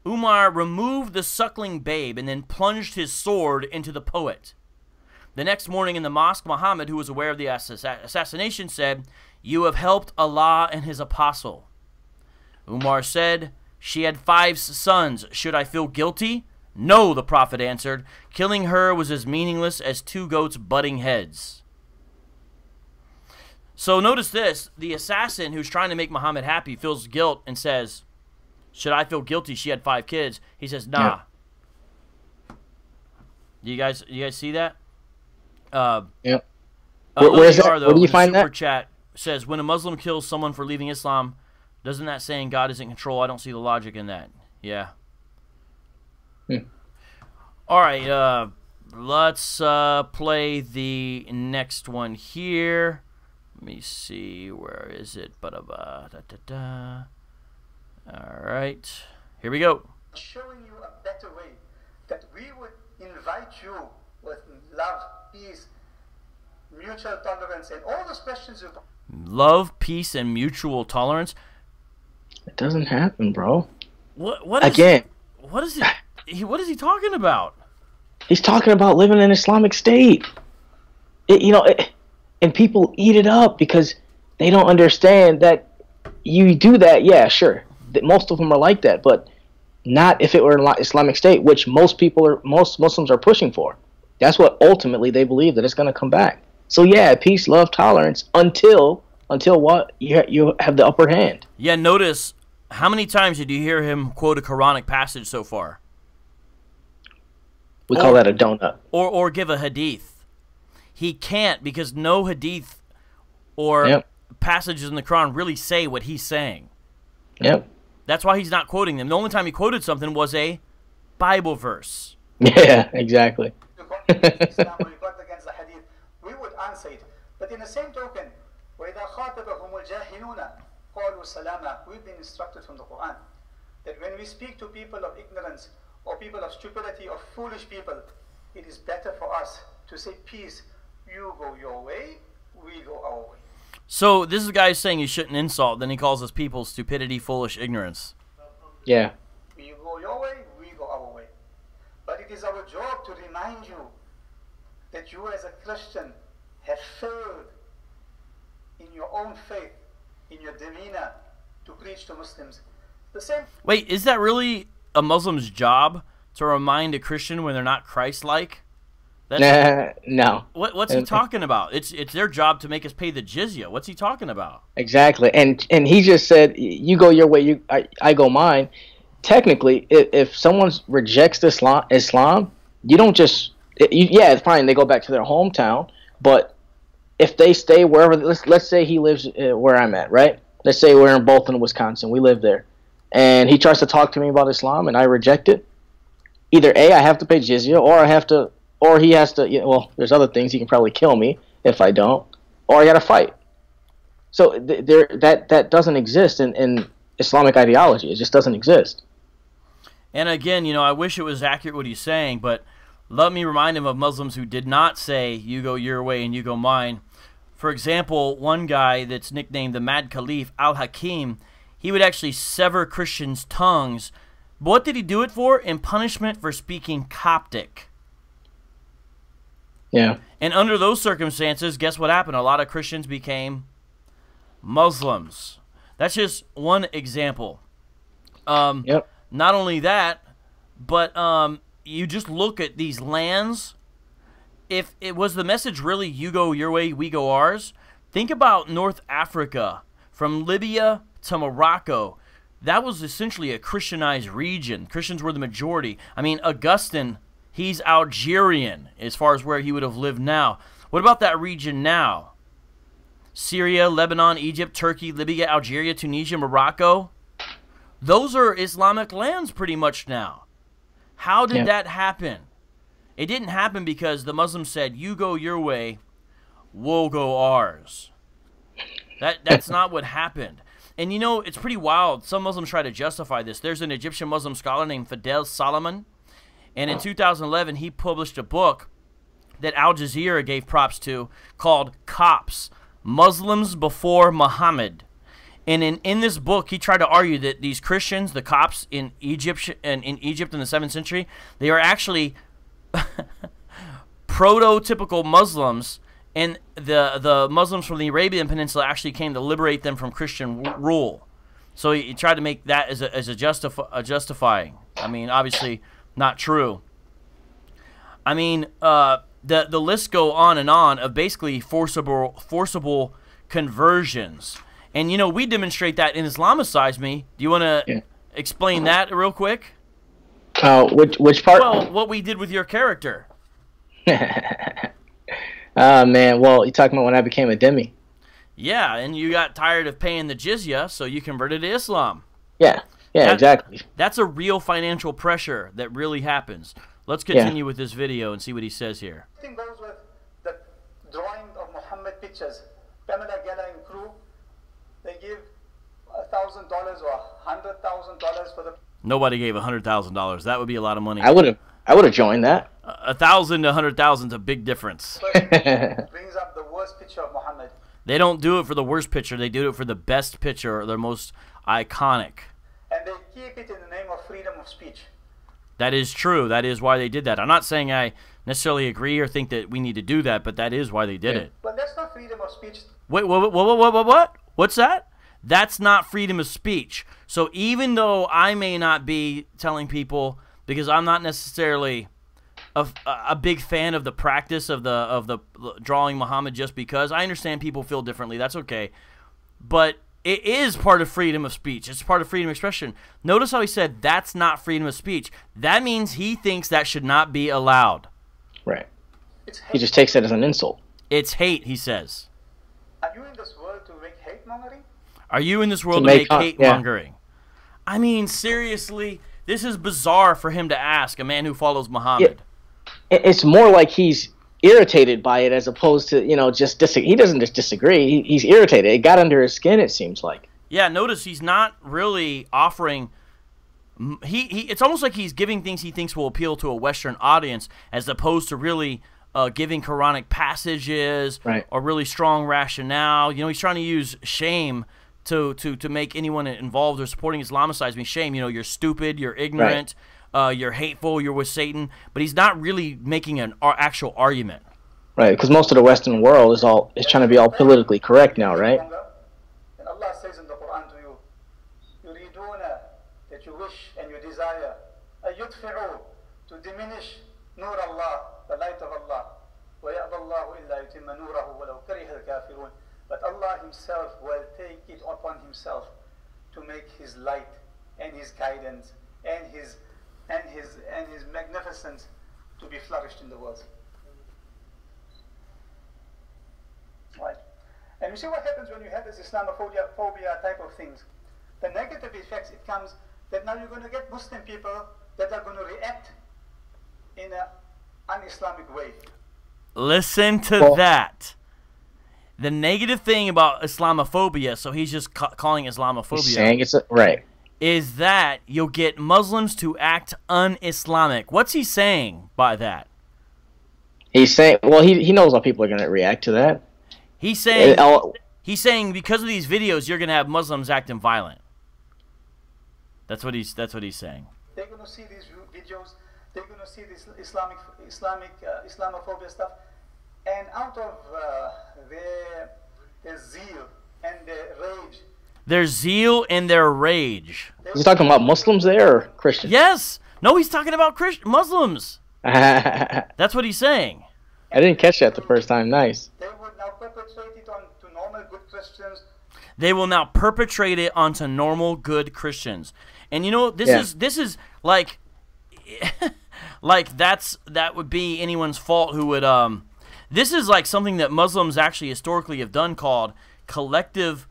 Umar removed the suckling babe and then plunged his sword into the poet. The next morning in the mosque, Muhammad, who was aware of the assassination, said, "You have helped Allah and his apostle." Umar said, "She had 5 sons. Should I feel guilty?" "No," the Prophet answered. "Killing her was as meaningless as 2 goats butting heads." So notice this. The assassin who's trying to make Muhammad happy feels guilt and says, "Should I feel guilty? She had 5 kids." He says, "Nah." You guys see that? Yep. Where's that? Where Where do you find Super that? Chat says, when a Muslim kills someone for leaving Islam, doesn't that saying God is in control? I don't see the logic in that. Yeah. All right. Let's play the next one here. Let me see. Where is it? All right. Here we go. Showing you a better way, that we would invite you with love, peace, mutual tolerance, and all those questions you Love, peace, and mutual tolerance. It doesn't happen, bro. What is, Again, What is he talking about? he's talking about living in an Islamic state. And people eat it up because they don't understand that you do that. Yeah, sure. Most of them are like that, but not if it were an Islamic state, which most Muslims are pushing for. That's what ultimately they believe, that it's going to come back. So yeah, peace, love, tolerance until what? You have the upper hand. Yeah, notice how many times did you hear him quote a Quranic passage so far? We call that a donut. Or give a hadith. He can't, because no hadith or passages in the Quran really say what he's saying. Yep. That's why he's not quoting them. The only time he quoted something was a Bible verse. Yeah, exactly. Islam revolt against the hadith, we would answer it. But in the same token, وَإِذَا خَاطَبَهُمُ الْجَاهِلُونَ قَالُوا سَلَامًا, we've been instructed from the Quran that when we speak to people of ignorance or people of stupidity or foolish people, it is better for us to say peace. You go your way, we go our way. So this is a guy saying you shouldn't insult, then he calls us people stupidity, foolish, ignorance. Yeah. You go your way, we go our way. But it is our job to remind you that you as a Christian have failed in your own faith, in your demeanor, to preach to Muslims. The same. Wait, is that really a Muslim's job to remind a Christian when they're not Christ-like? No. What's he talking about? It's their job to make us pay the jizya. What's he talking about? Exactly. And he just said, you go your way, I go mine. Technically, if someone rejects Islam, you don't just... yeah, it's fine. They go back to their hometown. But if they stay wherever... Let's say he lives where I'm at, right? Let's say we're in Bolton, Wisconsin. We live there. And he tries to talk to me about Islam, and I reject it. Either A, I have to pay jizya, or he has to... well, there's other things. He can probably kill me if I don't. Or I got to fight. So that doesn't exist in Islamic ideology. It just doesn't exist. And again, I wish it was accurate what he's saying, but let me remind him of Muslims who did not say, you go your way and you go mine. For example, one guy that's nicknamed the Mad Caliph, Al-Hakim, he would actually sever Christians' tongues. But what did he do it for? In punishment for speaking Coptic. Yeah. And under those circumstances, guess what happened? A lot of Christians became Muslims. That's just one example. Yep. Not only that, But you just look at these lands. If it was the message really, you go your way, we go ours, think about North Africa, from Libya to Morocco. That was essentially a Christianized region. Christians were the majority. I mean, Augustine, he's Algerian as far as where he would have lived now. What about that region now? Syria, Lebanon, Egypt, Turkey, Libya, Algeria, Tunisia, Morocco. Those are Islamic lands pretty much now. How did that happen? It didn't happen because the Muslims said, you go your way, we'll go ours. That's not what happened. And you know, it's pretty wild. Some Muslims try to justify this. There's an Egyptian Muslim scholar named Fidel Solomon, and in 2011 he published a book that Al Jazeera gave props to called Copts, Muslims Before Muhammad. And in this book, he tried to argue that these Christians, the Copts in Egypt in the 7th century, they are actually prototypical Muslims, and the Muslims from the Arabian Peninsula actually came to liberate them from Christian rule. So he tried to make that as a justifying. I mean, obviously not true. I mean, the lists go on and on of basically forcible conversions. And, you know, we demonstrate that in Islamicize Me. Do you want to explain that real quick? Which part? Well, what we did with your character. Man, well, you're talking about when I became a dhimmi. Yeah, and you got tired of paying the jizya, so you converted to Islam. Yeah, exactly. That's a real financial pressure that really happens. Let's continue with this video and see what he says here. Thing goes with the drawing of Muhammad pictures. Pamela Gala and crew, they give $1,000 or $100,000 for the. Nobody gave $100,000. That would be a lot of money. I would have joined that. 1,000 to 100,000 is a big difference. Brings up the worst picture of Muhammad. They don't do it for the worst picture. They do it for the best picture, or their most iconic. And they keep it in the name of freedom of speech. That is true. That is why they did that. I'm not saying I necessarily agree or think that we need to do that, but that is why they did it. But that's not freedom of speech. Wait, what? What's that? That's not freedom of speech. So even though I may not be telling people, because I'm not necessarily a big fan of the practice of the drawing Muhammad just because, I understand people feel differently. That's okay. But it is part of freedom of speech. It's part of freedom of expression. Notice how he said that's not freedom of speech. That means he thinks that should not be allowed. Right. He just takes it as an insult. It's hate, he says. Are you in this world to make hate mongering? Are you in this world to make hate mongering? I mean, seriously, this is bizarre for him to ask a man who follows Muhammad. It's more like he's irritated by it as opposed to, you know, just he doesn't just disagree. He's irritated. It got under his skin, it seems like. Yeah, notice he's not really offering. It's almost like he's giving things he thinks will appeal to a Western audience, as opposed to really giving Quranic passages or really strong rationale. You know, he's trying to use shame to make anyone involved or supporting Islamicize Me shame. You know, you're stupid, you're ignorant, you're hateful, you're with Satan. But he's not really making an actual argument. Right, because most of the Western world is trying to be all politically correct now, right? And Allah says in the Quran to you, yuriduna, that you wish and you desire, ayudfi'u, to diminish nur Allah, the light of Allah. وَيَأْبَى اللَّهُ إِلَّا يُتِمَّ نُورَهُ وَلَوْ كَرِهَ الْكَافِرُونَ. But Allah Himself will take it upon Himself to make His light and His guidance and His magnificence to be flourished in the world. Right. And you see what happens when you have this Islamophobia type of things. The negative effects, it comes that now you're going to get Muslim people that are going to react in an un-Islamic way. Listen to that. The negative thing about Islamophobia, so he's just calling Islamophobia. He's saying it's right. Is that you'll get Muslims to act un-Islamic. What's he saying by that? He's saying, well, he knows how people are going to react to that. He's saying because of these videos, you're going to have Muslims acting violent. That's what he's saying. They're going to see these videos. They're going to see this Islamophobia stuff, and out of their zeal and their rage. Their zeal and their rage. Is he talking about Muslims there or Christians? Yes. No, he's talking about Muslims. I That's what he's saying. didn't catch that the first time. Nice. They would now perpetrate it on to normal good Christians. They will now perpetrate it onto normal good Christians. And you know, this is like like that would be anyone's fault who would this is like something that Muslims actually historically have done called collective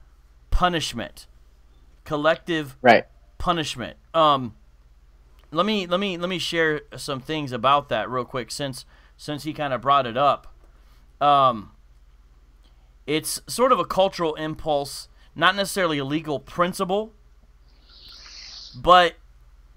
punishment. Collective punishment. Let me share some things about that real quick since he kind of brought it up. It's sort of a cultural impulse, not necessarily a legal principle, but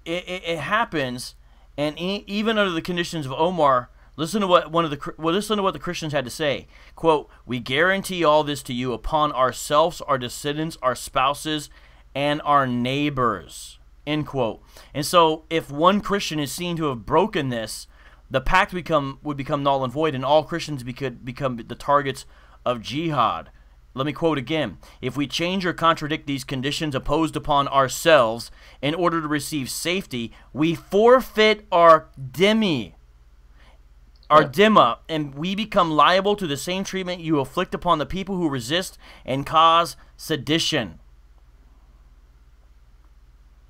it happens, and even under the conditions of Omar, listen to what the Christians had to say. Quote, "We guarantee all this to you upon ourselves, our descendants, our spouses, and our neighbors." End quote. And so, if one Christian is seen to have broken this, the pact would become null and void, and all Christians could become the targets of jihad. Let me quote again. "If we change or contradict these conditions imposed upon ourselves in order to receive safety, we forfeit our dhimma, and we become liable to the same treatment you inflict upon the people who resist and cause sedition."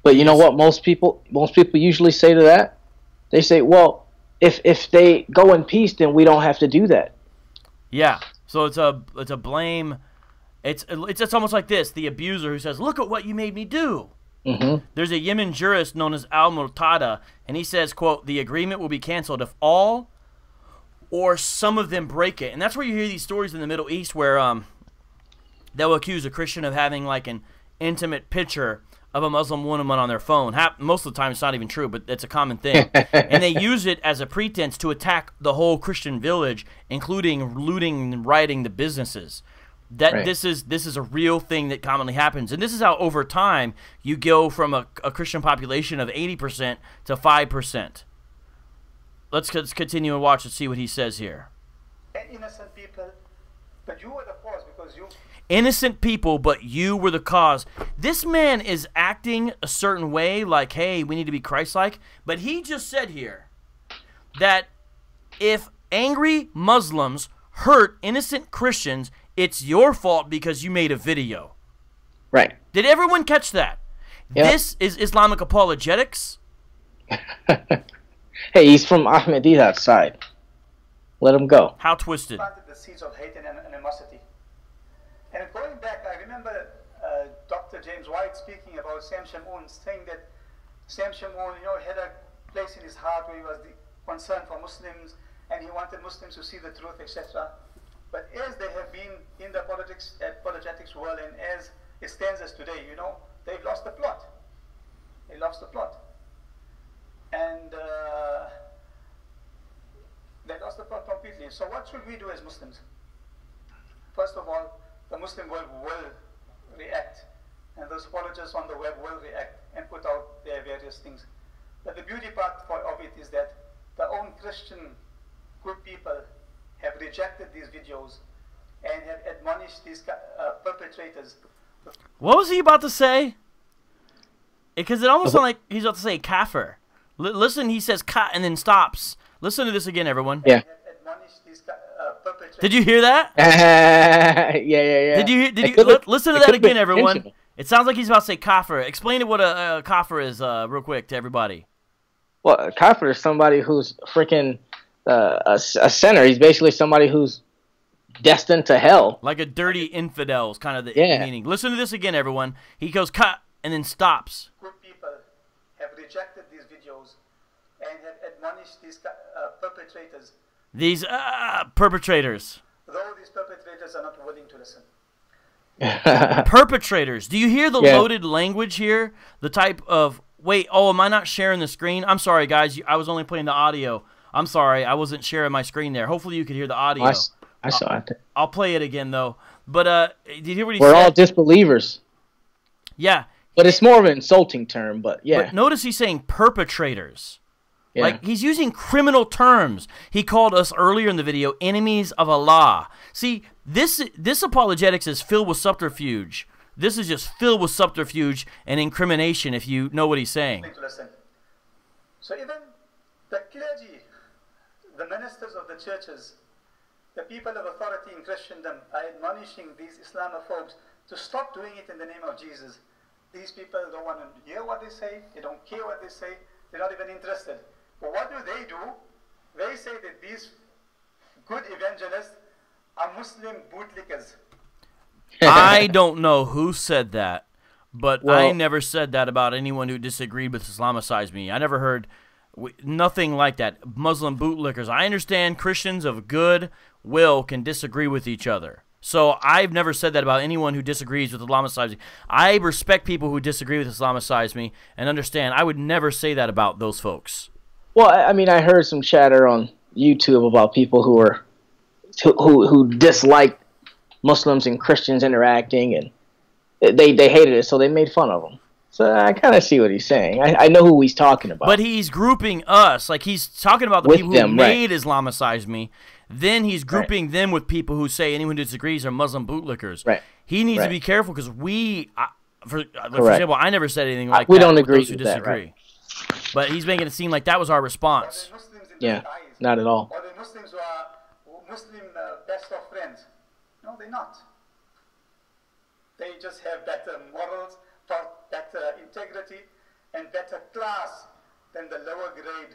But you know what most people usually say to that? They say, well, if they go in peace, then we don't have to do that. Yeah. So it's a blame. It's almost like this: the abuser who says, "Look at what you made me do." Mm-hmm. There's a Yemen jurist known as Al-Murtada, and he says, quote, "The agreement will be canceled if all or some of them break it." And that's where you hear these stories in the Middle East where they'll accuse a Christian of having like an intimate picture of a Muslim woman on their phone. Most of the time it's not even true, but it's a common thing. And they use it as a pretense to attack the whole Christian village, including looting and rioting the businesses. This is a real thing that commonly happens. And this is how over time you go from a Christian population of 80% to 5%. Let's continue and watch and see what he says here. Innocent people, but you were the cause because you... Innocent people, but you were the cause. This man is acting a certain way, like, hey, we need to be Christ-like. But he just said here that if angry Muslims hurt innocent Christians, it's your fault because you made a video. Right. Did everyone catch that? Yep. This is Islamic apologetics. Hey, he's from Ahmadiyya's side. Let him go. How twisted. Planted the seeds of hate and animosity. And going back, I remember Dr. James White speaking about Sam Shamoun, saying that Sam Shamoun, had a place in his heart where he was concerned for Muslims, and he wanted Muslims to see the truth, etc. But as they have been in the apologetics world, and as it stands as today, they've lost the plot. They lost the plot. And they lost the plot completely. So what should we do as Muslims? First of all, the Muslim world will react, and those apologists on the web will react and put out their various things. But the beauty part of it is that the own Christian good people have rejected these videos and have admonished these perpetrators. What was he about to say? Because it almost sounded like he's about to say kafir. Listen, he says ka and then stops. Listen to this again, everyone. Yeah. Did you hear that? Yeah. Did you listen to that again, everyone? It sounds like he's about to say kafir. Explain what a kafir is real quick to everybody. Well, a kafir is somebody who's freaking a sinner. He's basically somebody who's destined to hell. Like a dirty infidel is kind of the meaning. Listen to this again, everyone. He goes ka and then stops. Good people have rejected these videos and have admonished these perpetrators. These perpetrators. Though these perpetrators are not willing to listen. Perpetrators. Do you hear the loaded language here? The type of... Wait, am I not sharing the screen? I'm sorry, guys. I was only playing the audio. I'm sorry. I wasn't sharing my screen there. Hopefully you could hear the audio. I saw it. I'll play it again, though. But did you hear what he said? We're all disbelievers. Yeah. But it's more of an insulting term, but yeah. But notice he's saying perpetrators. Yeah. Like, he's using criminal terms. He called us earlier in the video enemies of Allah. See, this apologetics is filled with subterfuge. This is just filled with subterfuge and incrimination if you know what he's saying. Listen. So even the clergy, the ministers of the churches, the people of authority in Christendom are admonishing these Islamophobes to stop doing it in the name of Jesus. These people don't want to hear what they say, they don't care what they say, they're not even interested. But what do? They say that these good evangelists are Muslim bootlickers. I don't know who said that, but Well- I never said that about anyone who disagreed with Islamicize Me. I never heard nothing like that. Muslim bootlickers. I understand Christians of good will can disagree with each other. So I've never said that about anyone who disagrees with Islamicize Me. I respect people who disagree with Islamicize Me and understand. I would never say that about those folks. Well, I mean, I heard some chatter on YouTube about people who dislike Muslims and Christians interacting, and they hated it, so they made fun of them. So I kind of see what he's saying. I know who he's talking about. But he's grouping us. Like, he's talking about the With people them, who right. made Islamicize Me. Then he's grouping them with people who say anyone who disagrees are Muslim bootlickers. Right. He needs to Right. be careful because for Correct. example, I never said anything like We that don't with agree those who with that, disagree. But he's making it seem like that was our Are response. they Muslims in Yeah, disguise? not at all. Or the Muslims who are Muslim best of friends? No, they're not. They just have better morals, better integrity, and better class than the lower grade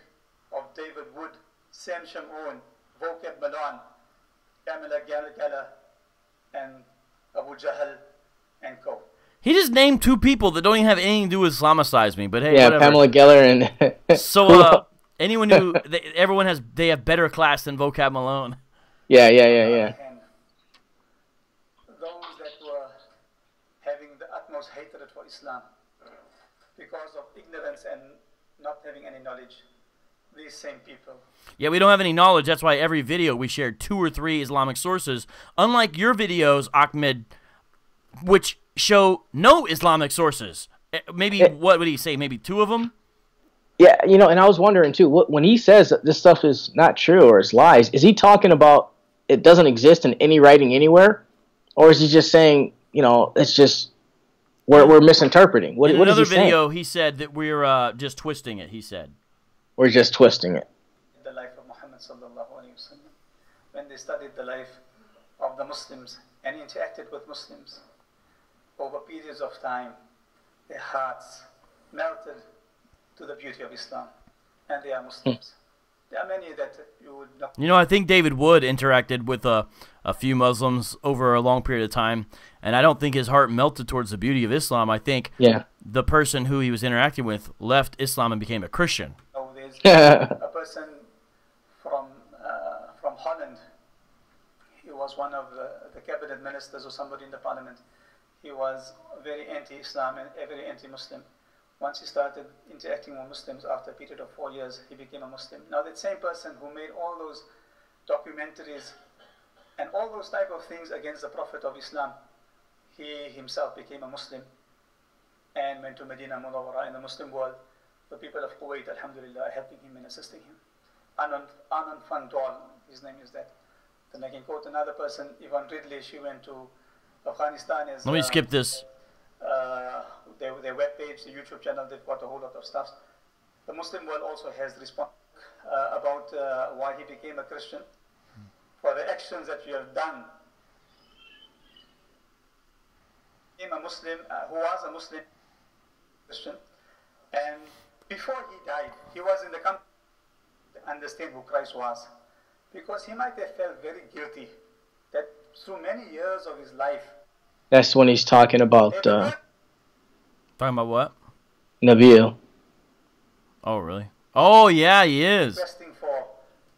of David Wood, Sam Shamoun, Vocab Malone, Kamala Galgala, and Abu Jahl, and co. He just named two people that don't even have anything to do with Islamicize Me. But hey, Yeah, whatever. Pamela Geller and So anyone who they have better class than Vocab Malone. yeah. And those that were having the utmost hatred for Islam because of ignorance and not having any knowledge, these same people. Yeah, we don't have any knowledge. That's why every video we shared 2 or 3 Islamic sources. Unlike your videos, Ahmed, which show no Islamic sources. Maybe, what would he say? Maybe 2 of them? Yeah, and I was wondering too, when he says that this stuff is not true or is lies, is he talking about it doesn't exist in any writing anywhere? Or is he just saying, it's just, we're misinterpreting? What In is another he saying? video, he said that we're just twisting it, he said. We're just twisting it. The life of Muhammad sallallahu alaihi wasallam, when they studied the life of the Muslims and interacted with Muslims over periods of time, their hearts melted to the beauty of Islam, and they are Muslims. There are many that you would not. I think David Wood interacted with a few Muslims over a long period of time, and I don't think his heart melted towards the beauty of Islam. I think the person who he was interacting with left Islam and became a Christian. know, there's a person from Holland. He was one of the cabinet ministers or somebody in the parliament. He was very anti-Islam and very anti-Muslim. Once he started interacting with Muslims, after a period of 4 years, he became a Muslim. Now that same person who made all those documentaries and all those type of things against the Prophet of Islam, he himself became a Muslim and went to Medina Munawwara in the Muslim world. The people of Kuwait, alhamdulillah, are helping him and assisting him. Ahmed Pandor, his name is that. Then I can quote another person, Yvonne Ridley. She went to Afghanistan as Let me skip this. their web page, the YouTube channel. They've got a whole lot of stuff. The Muslim world also has response about why he became a Christian, for the actions that you have done. He became a Muslim, who was a Muslim Christian, and before he died, he was in the company to understand who Christ was, because he might have felt very guilty that through many years of his life. That's when he's talking about Talking about what? Nabil. Oh, really? Oh, yeah, he is. Requesting for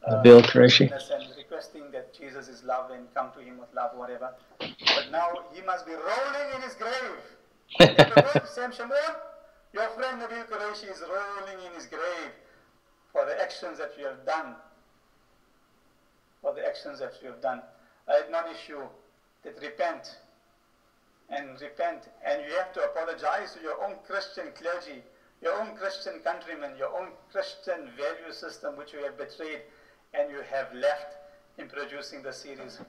Nabil Qureshi. and requesting that Jesus is love and come to him with love, whatever. But now he must be rolling in his grave. Sam Shamoun, your friend Nabil Qureshi is rolling in his grave for the actions that you have done. For the actions that you have done. I admonish you that repent. And repent. And you have to apologize to your own Christian clergy, your own Christian countrymen, your own Christian value system which you have betrayed and you have left in producing the series.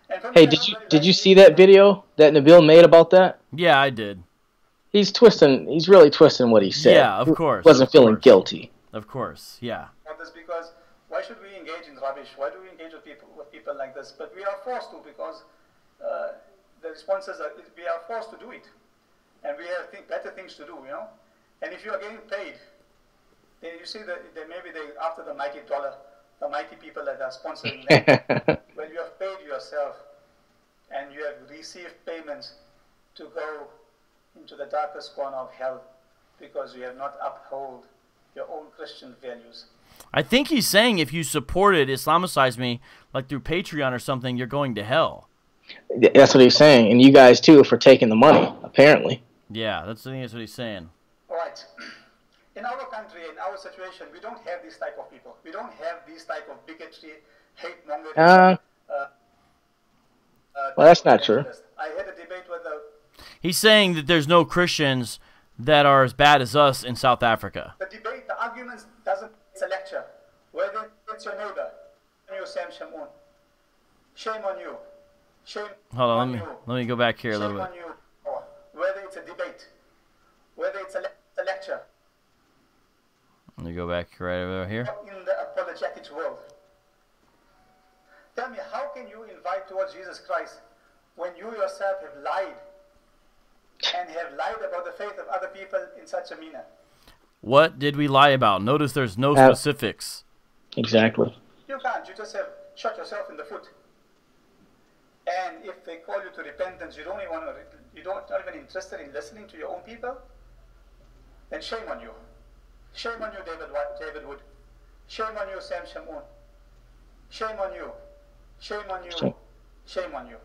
And for Hey, me, did you see that video that Nabil made about that? Yeah, I did. He's really twisting what he said. Yeah, of course. He wasn't of feeling course. guilty. Of course, yeah. about this because why should we engage in rubbish? Why do we engage with people like this? But we are forced to because the responses are we are forced to do it, and we have better things to do, you know. And if you are getting paid, then you see that maybe they after the mighty dollar, the mighty people that are sponsoring them. Well, you have paid yourself, and you have received payments to go into the darkest corner of hell because you have not upheld your own Christian values. I think he's saying if you supported Islamicize Me, like through Patreon or something, you're going to hell. That's what he's saying, and you guys too for taking the money, apparently. Yeah, I think that's what he's saying. All right. In our country, in our situation, we don't have this type of people. We don't have this type of bigotry, hate mongering. Well, that's not true. I had a debate with the. He's saying that there's no Christians that are as bad as us in South Africa. The debate, the arguments doesn't. It's a lecture. Whether it's your neighbor, you Sam Shamoun. Shame on you. Shame. Hold on, on let me go back here a little bit. Shame on you. Whether it's a debate, whether it's a lecture. Let me go back right over here. In the apologetics world. Tell me, how can you invite towards Jesus Christ when you yourself have lied and have lied about the faith of other people in such a manner? What did we lie about? Notice there's no specifics. Exactly. You can't. You just have shot yourself in the foot. And if they call you to repentance, you don't even not even interested in listening to your own people, then shame on you. Shame on you, David Wood. Shame on you, Sam Shamoun. Shame on you. Shame on you. Shame on you.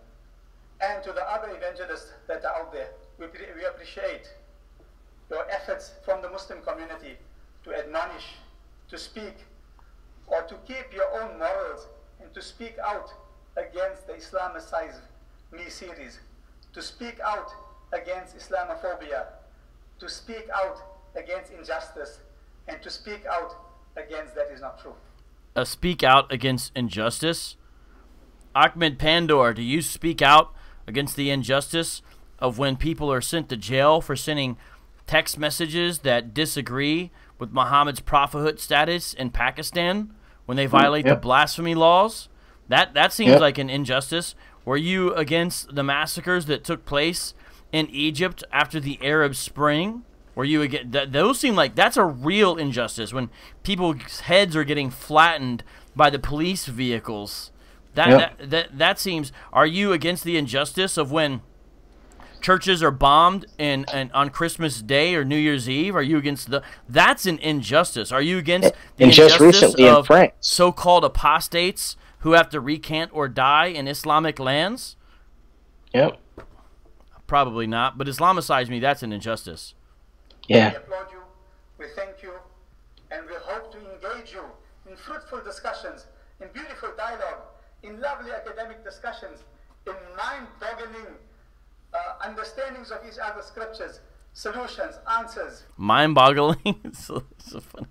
And to the other evangelists that are out there, we appreciate your efforts from the Muslim community to admonish, to speak, or to keep your own morals and to speak out against the Islamicize Me series, to speak out against Islamophobia, to speak out against injustice, and to speak out against that is not true. Speak out against injustice? Ahmed Pandor, do you speak out against the injustice of when people are sent to jail for sending text messages that disagree with Muhammad's prophethood status in Pakistan when they violate the blasphemy laws? That seems like an injustice. Were you against the massacres that took place in Egypt after the Arab Spring? Were you against those? Seem like that's a real injustice when people's heads are getting flattened by the police vehicles. That seems. Are you against the injustice of when churches are bombed and on Christmas Day or New Year's Eve? Are you against that's an injustice? Are you against the injustice of so-called apostates who have to recant or die in Islamic lands? Yep. Probably not, but Islamicize Me, that's an injustice. Yeah. We applaud you, we thank you, and we hope to engage you in fruitful discussions, in beautiful dialogue, in lovely academic discussions, in mind-boggling understandings of each other's scriptures, solutions, answers. Mind-boggling? so funny.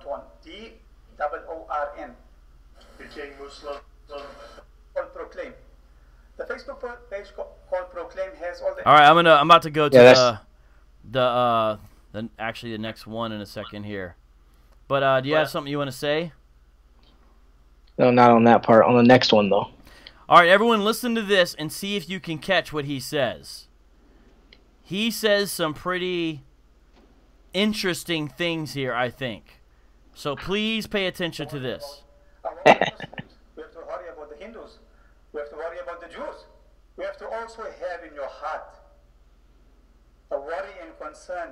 Doorn. D-O-O-R-N. Became Muslim. Called Proclaim. The Facebook page called Proclaim has all the. All right, I'm about to go to the next one in a second here. But do you have something you want to say? No, not on that part. On the next one, though. All right, everyone, listen to this and see if you can catch what he says. He says some pretty interesting things here, I think. So please pay attention to this. We have to worry about the Hindus. We have to worry about the Jews. We have to also have in your heart a worry and concern.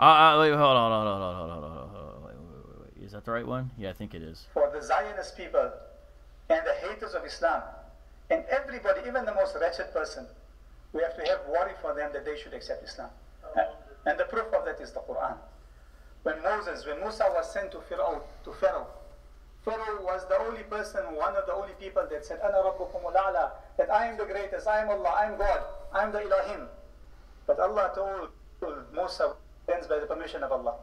Wait, hold on. Wait. Is that the right one? Yeah, I think it is. For the Zionist people and the haters of Islam and everybody, even the most wretched person, we have to have worry for them that they should accept Islam. And the proof of that is the Quran. When Musa was sent to Pharaoh, Pharaoh was the only person, one of the only people that said, Ana Rabbukumul A'la, that I am the greatest, I am Allah, I am God, I am the Elohim. But Allah told Musa, ends by the permission of Allah.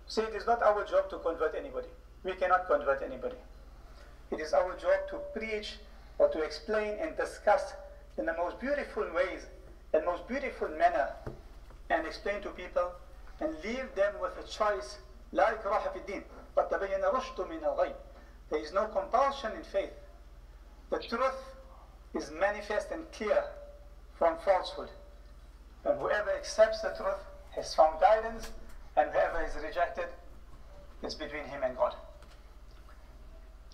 See, it is not our job to convert anybody. We cannot convert anybody. It is our job to preach or to explain and discuss in the most beautiful ways and most beautiful manner and explain to people and leave them with a choice. لا إكراه في الدين قد تبين الرشد من الغي. There is no compulsion in faith. The truth is manifest and clear from falsehood. And whoever accepts the truth has found guidance, and whoever is rejected is between him and God.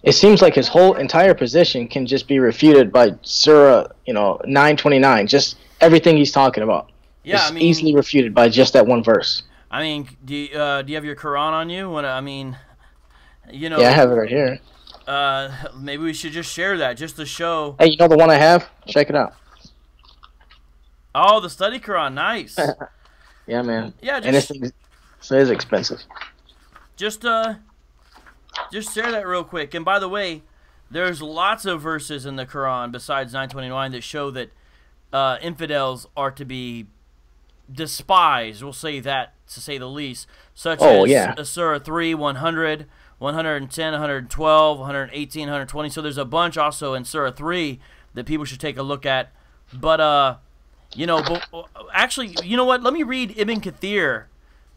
It seems like his whole entire position can just be refuted by Surah, 929. Just everything he's talking about. Yeah, is easily refuted by just that one verse. I mean, do you have your Quran on you? Yeah, I have it right here. Maybe we should just share that just to show. Hey, you know the one I have? Check it out. Oh, the study Quran, nice. Yeah, man. Yeah, and this thing is expensive. Just share that real quick. And by the way, there's lots of verses in the Quran besides 929 that show that infidels are to be despised. We'll say that, to say the least. Such as Surah 3, 100, 110, 112, 118, 120. So there's a bunch also in Surah 3 that people should take a look at. But, actually, you know what? Let me read Ibn Kathir.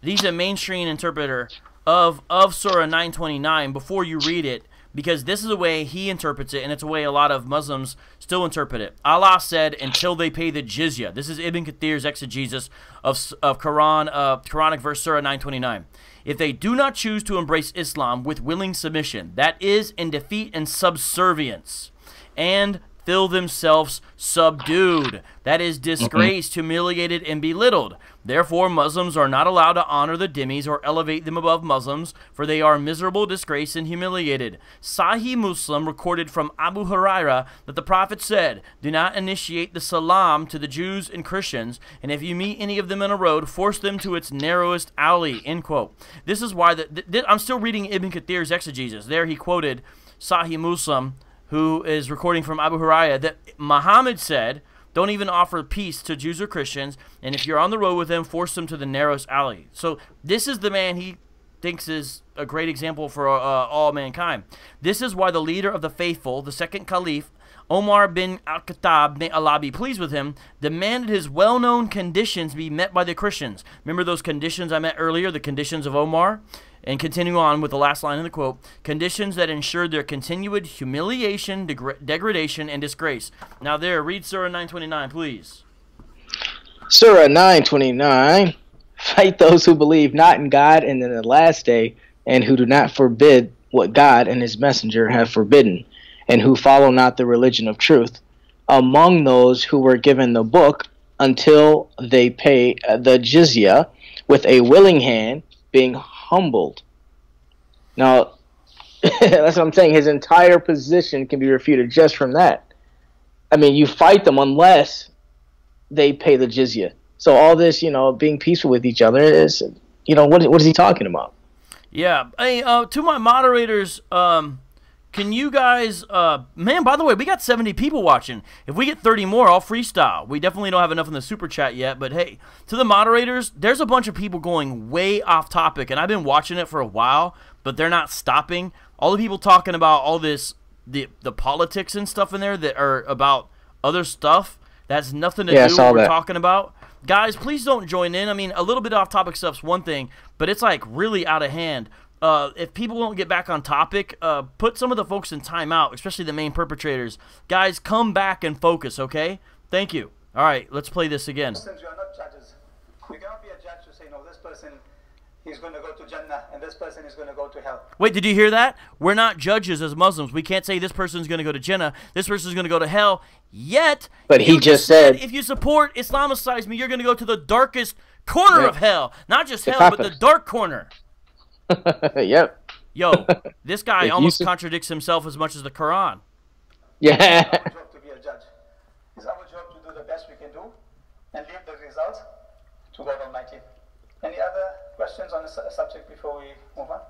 He's a mainstream interpreter of Surah 929 before you read it, because this is the way he interprets it, and it's a way a lot of Muslims still interpret it. Allah said, until they pay the jizya. This is Ibn Kathir's exegesis of Quranic verse Surah 929. If they do not choose to embrace Islam with willing submission, that is, in defeat and subservience, and feel themselves subdued, that is, disgraced, humiliated, and belittled. Therefore, Muslims are not allowed to honor the dhimmis or elevate them above Muslims, for they are miserable, disgraced, and humiliated. Sahih Muslim recorded from Abu Huraira that the Prophet said, do not initiate the salam to the Jews and Christians, and if you meet any of them in a road, force them to its narrowest alley, end quote. This is why, I'm still reading Ibn Kathir's exegesis. There he quoted Sahih Muslim, who is recording from Abu Huraira, that Muhammad said, don't even offer peace to Jews or Christians, and if you're on the road with them, force them to the narrowest alley. So this is the man he thinks is a great example for all mankind. This is why the leader of the faithful, the second caliph, Omar bin al-Khattab, may Allah be pleased with him, demanded his well-known conditions be met by the Christians. Remember those conditions I met earlier, the conditions of Omar? And continue on with the last line in the quote, conditions that ensured their continued humiliation, degradation, and disgrace. Now there, read Surah 929, please. Surah 929, fight those who believe not in God and in the last day, and who do not forbid what God and his messenger have forbidden, and who follow not the religion of truth, among those who were given the book until they pay the jizya with a willing hand, being humbled. Now, that's what I'm saying. His entire position can be refuted just from that. I mean, you fight them unless they pay the jizya. So all this, being peaceful with each other is, what is he talking about? Yeah. Hey, to my moderators, can you guys, man, by the way, we got 70 people watching. If we get 30 more, I'll freestyle. We definitely don't have enough in the super chat yet, but hey, to the moderators, there's a bunch of people going way off topic, and I've been watching it for a while, but they're not stopping. All the people talking about all this, the politics and stuff in there that are about other stuff, that's nothing to do with what we're talking about. Guys, please don't join in. I mean, a little bit off topic stuff's one thing, but it's like really out of hand. If people won't get back on topic, put some of the folks in timeout, especially the main perpetrators. Guys, come back and focus, okay? Thank you. All right, let's play this again. Since we are not judges, we cannot be a judge to say, no, this person is going to go to Jannah and this person is going to go to hell. Wait, did you hear that? We're not judges as Muslims. We can't say this person's going to go to Jannah, this person's going to go to hell, yet. But he just said, if you support Islamicize Me, you're going to go to the darkest corner of hell. Not just hell, but the dark corner. Yep. Yo, this guy almost contradicts himself as much as the Quran. Yeah. It's our job to be a judge. It's our job to do the best we can do and leave the results to God Almighty. Any other questions on the subject before we move on?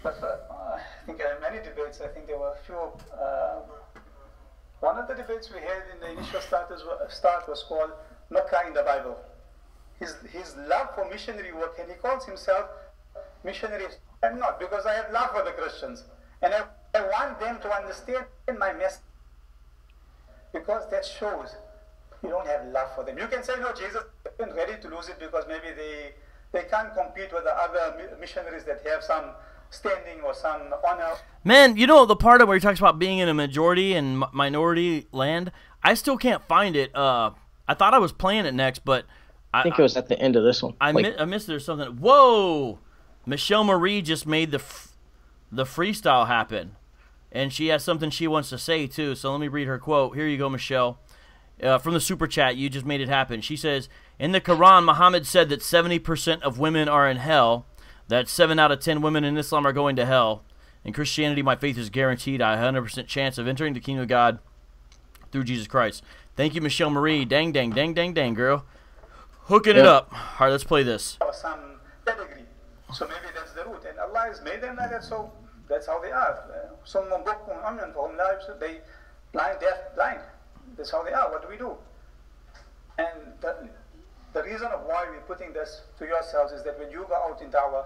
But, I think there are many debates. I think there were a few. One of the debates we had in the initial start was called Makkah in the Bible. His love for missionary work, and he calls himself missionary. I'm not, because I have love for the Christians, and I want them to understand my message, because that shows You don't have love for them. You can say, no, Jesus isn't ready to lose it because maybe they can't compete with the other missionaries that have some standing or some honor. Man, you know the part of where he talks about being in a majority and minority land? I still can't find it. I thought I was playing it next, but I think it was at the end of this one. I missed there's something. Whoa! Michelle Marie just made the freestyle happen. And she has something she wants to say, too. So let me read her quote. Here you go, Michelle. From the super chat, you just made it happen. She says, in the Quran, Muhammad said that 70% of women are in hell, that 7 out of 10 women in Islam are going to hell. In Christianity, my faith is guaranteed. I have a 100% chance of entering the kingdom of God through Jesus Christ. Thank you, Michelle Marie. Dang, dang, dang, dang, dang, girl. Hooking it up. All right, let's play this. Some pedigree. So maybe that's the root. And Allah has made them like that, so that's how they are. Some they blind, deaf, blind. That's how they are. What do we do? And the reason of why we're putting this to yourselves is that when you go out in dawah,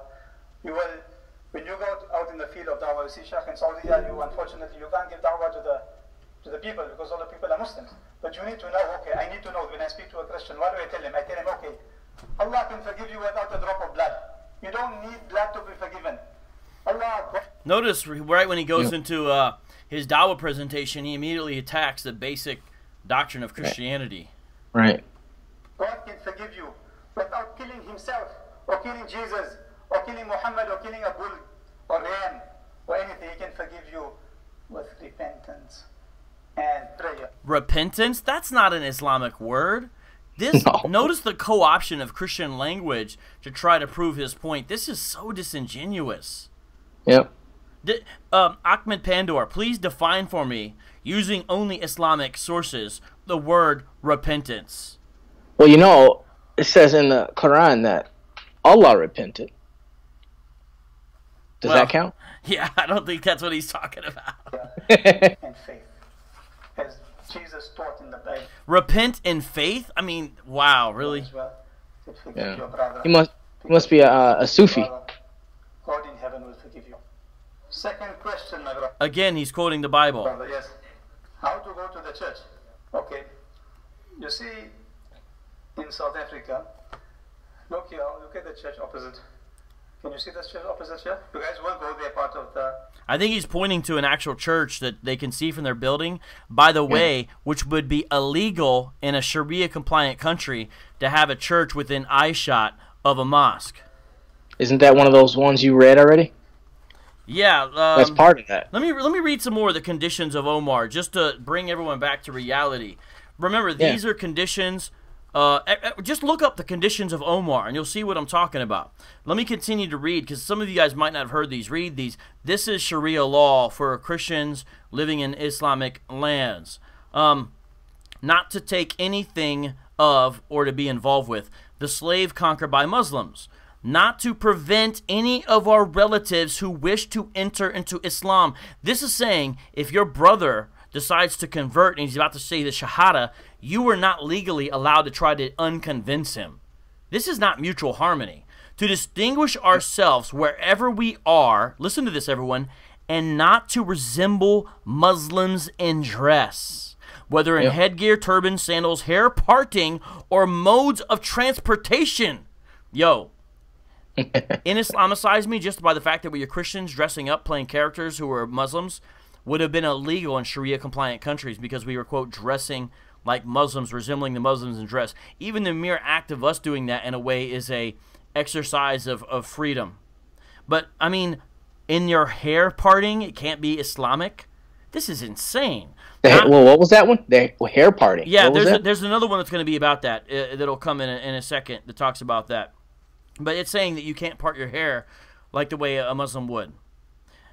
when you go out in the field of dawah, you see, Sheikh, in Saudi Arabia, unfortunately, you can't give dawah to the people because all the people are Muslims. But you need to know, okay, I need to know when I speak to a Christian, what do I tell him? I tell him, okay, Allah can forgive you without a drop of blood. You don't need blood to be forgiven. Allah. Notice right when he goes into his dawah presentation, he immediately attacks the basic doctrine of Christianity. Right. God can forgive you without killing himself or killing Jesus or killing Muhammad or killing a bull or ram or anything. He can forgive you with repentance and prayer. Repentance? That's not an Islamic word. Notice the co-option of Christian language to try to prove his point. This is so disingenuous. Yep. Ahmed Pandor, please define for me, using only Islamic sources, the word repentance. Well, you know, it says in the Quran that Allah repented. Does that count? Yeah, I don't think that's what he's talking about. And faith, as Jesus taught in the Bible. Repent in faith? I mean, wow, really? Yeah. He must be a Sufi. God in heaven will forgive you. Second question, my brother. Again, he's quoting the Bible. Brother, yes. How to go to the church? Okay. You see, in South Africa, look here, look at the church opposite. Can you see this church opposite here? You guys will go there, part of the... I think he's pointing to an actual church that they can see from their building, by the way, which would be illegal in a Sharia-compliant country to have a church within eyeshot of a mosque. Isn't that one of those ones you read already? Yeah. That's part of that. Let me read some more of the conditions of Omar, just to bring everyone back to reality. Remember, these are conditions... just look up the conditions of Omar, and you'll see what I'm talking about. Let me continue to read, because some of you guys might not have heard these. Read these. This is Sharia law for Christians living in Islamic lands. Not to take anything of or to be involved with the slave conquered by Muslims. Not to prevent any of our relatives who wish to enter into Islam. This is saying if your brother decides to convert and he's about to say the Shahada, you are not legally allowed to try to unconvince him. This is not mutual harmony. To distinguish ourselves wherever we are, listen to this everyone, and not to resemble Muslims in dress, whether in headgear, turban, sandals, hair parting, or modes of transportation. Yo, in Islamicize Me, just by the fact that we are Christians dressing up, playing characters who are Muslims, would have been illegal in Sharia-compliant countries because we were, quote, dressing like Muslims, resembling the Muslims in dress. Even the mere act of us doing that, in a way, is a exercise of freedom. But, I mean, in your hair parting, it can't be Islamic? This is insane. Well, what was that one? The hair parting. Yeah, there's another one that's going to be about that. That'll come in a second that talks about that. But it's saying that you can't part your hair like the way a Muslim would.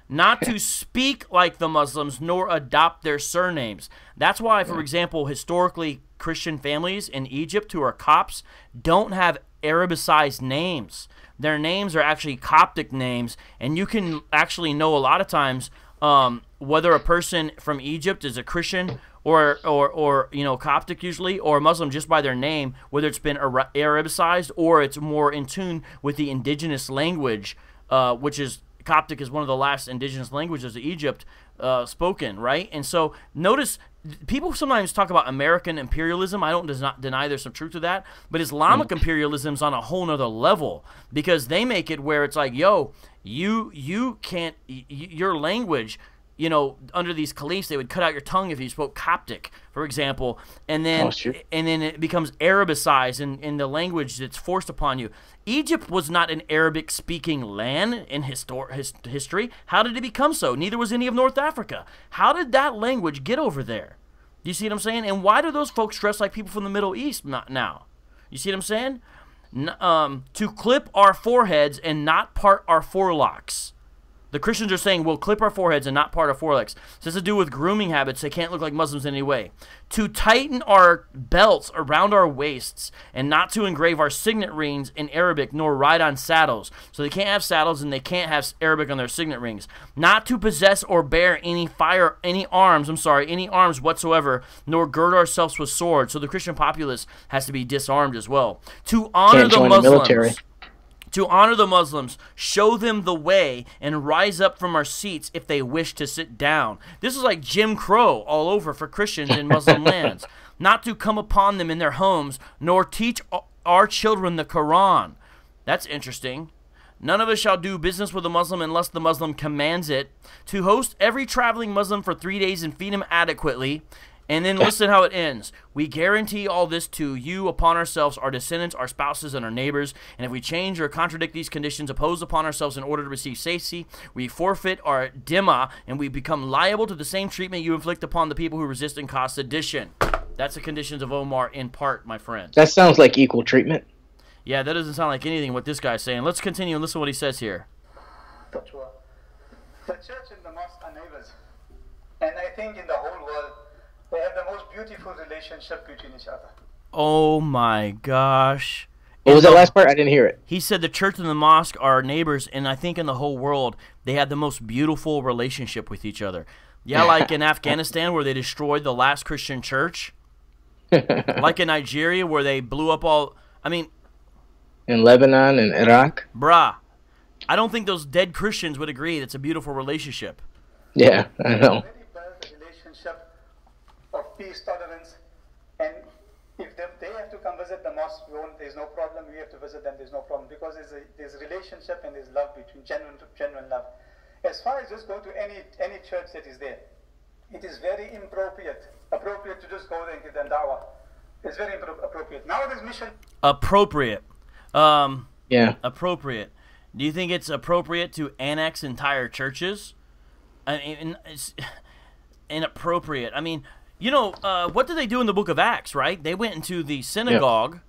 Not to speak like the Muslims, nor adopt their surnames. That's why, for example, historically Christian families in Egypt who are Copts don't have Arabicized names. Their names are actually Coptic names, and you can actually know a lot of times whether a person from Egypt is a Christian or you know, Coptic usually, or Muslim just by their name, whether it's been Arabicized or it's more in tune with the indigenous language, which is Coptic is one of the last indigenous languages of Egypt spoken, right? And so notice people sometimes talk about American imperialism. I don't deny there's some truth to that, but Islamic imperialism's on a whole nother level, because they make it where it's like, yo, you can't, your language, you know, under these caliphs, they would cut out your tongue if you spoke Coptic, for example, and then it becomes Arabicized in the language that's forced upon you. Egypt was not an Arabic-speaking land in history. How did it become so? Neither was any of North Africa. How did that language get over there? You see what I'm saying? And why do those folks dress like people from the Middle East now? You see what I'm saying? To clip our foreheads and not part our forelocks. The Christians are saying we'll clip our foreheads and not part our forelegs. This has to do with grooming habits. They can't look like Muslims in any way. To tighten our belts around our waists and not to engrave our signet rings in Arabic nor ride on saddles. So they can't have saddles and they can't have Arabic on their signet rings. Not to possess or bear any arms whatsoever, nor gird ourselves with swords. So the Christian populace has to be disarmed as well. To honor the Muslims. To honor the Muslims, show them the way, and rise up from our seats if they wish to sit down. This is like Jim Crow all over for Christians in Muslim lands. Not to come upon them in their homes, nor teach our children the Quran. That's interesting. None of us shall do business with a Muslim unless the Muslim commands it. To host every traveling Muslim for 3 days and feed him adequately. And then listen how it ends. We guarantee all this to you upon ourselves, our descendants, our spouses, and our neighbors. And if we change or contradict these conditions imposed upon ourselves in order to receive safety, we forfeit our dhimma, and we become liable to the same treatment you inflict upon the people who resist and cause sedition. That's the conditions of Omar in part, my friend. That sounds like equal treatment. Yeah, that doesn't sound like anything what this guy's saying. Let's continue and listen to what he says here. The church and the mosque are neighbors. And I think in the whole world, they have the most beautiful relationship between each other. Oh my gosh. What was that last part? I didn't hear it. He said the church and the mosque are neighbors, and I think in the whole world, they have the most beautiful relationship with each other. Yeah, like in Afghanistan where they destroyed the last Christian church. Like in Nigeria where they blew up all, I mean. In Lebanon and Iraq. Bruh. I don't think those dead Christians would agree it's a beautiful relationship. Yeah, I know. Of peace, tolerance, and if they have to come visit the mosque, there's no problem. We have to visit them, there's no problem, because there's relationship and there's love between genuine love. As far as just go to any church that is there, it is very appropriate to just go there and give them da'wah. It's very appropriate. Now this mission. Appropriate. Yeah. Appropriate. Do you think it's appropriate to annex entire churches? I mean, it's inappropriate. I mean. You know, what did they do in the book of Acts, right? They went into the synagogue,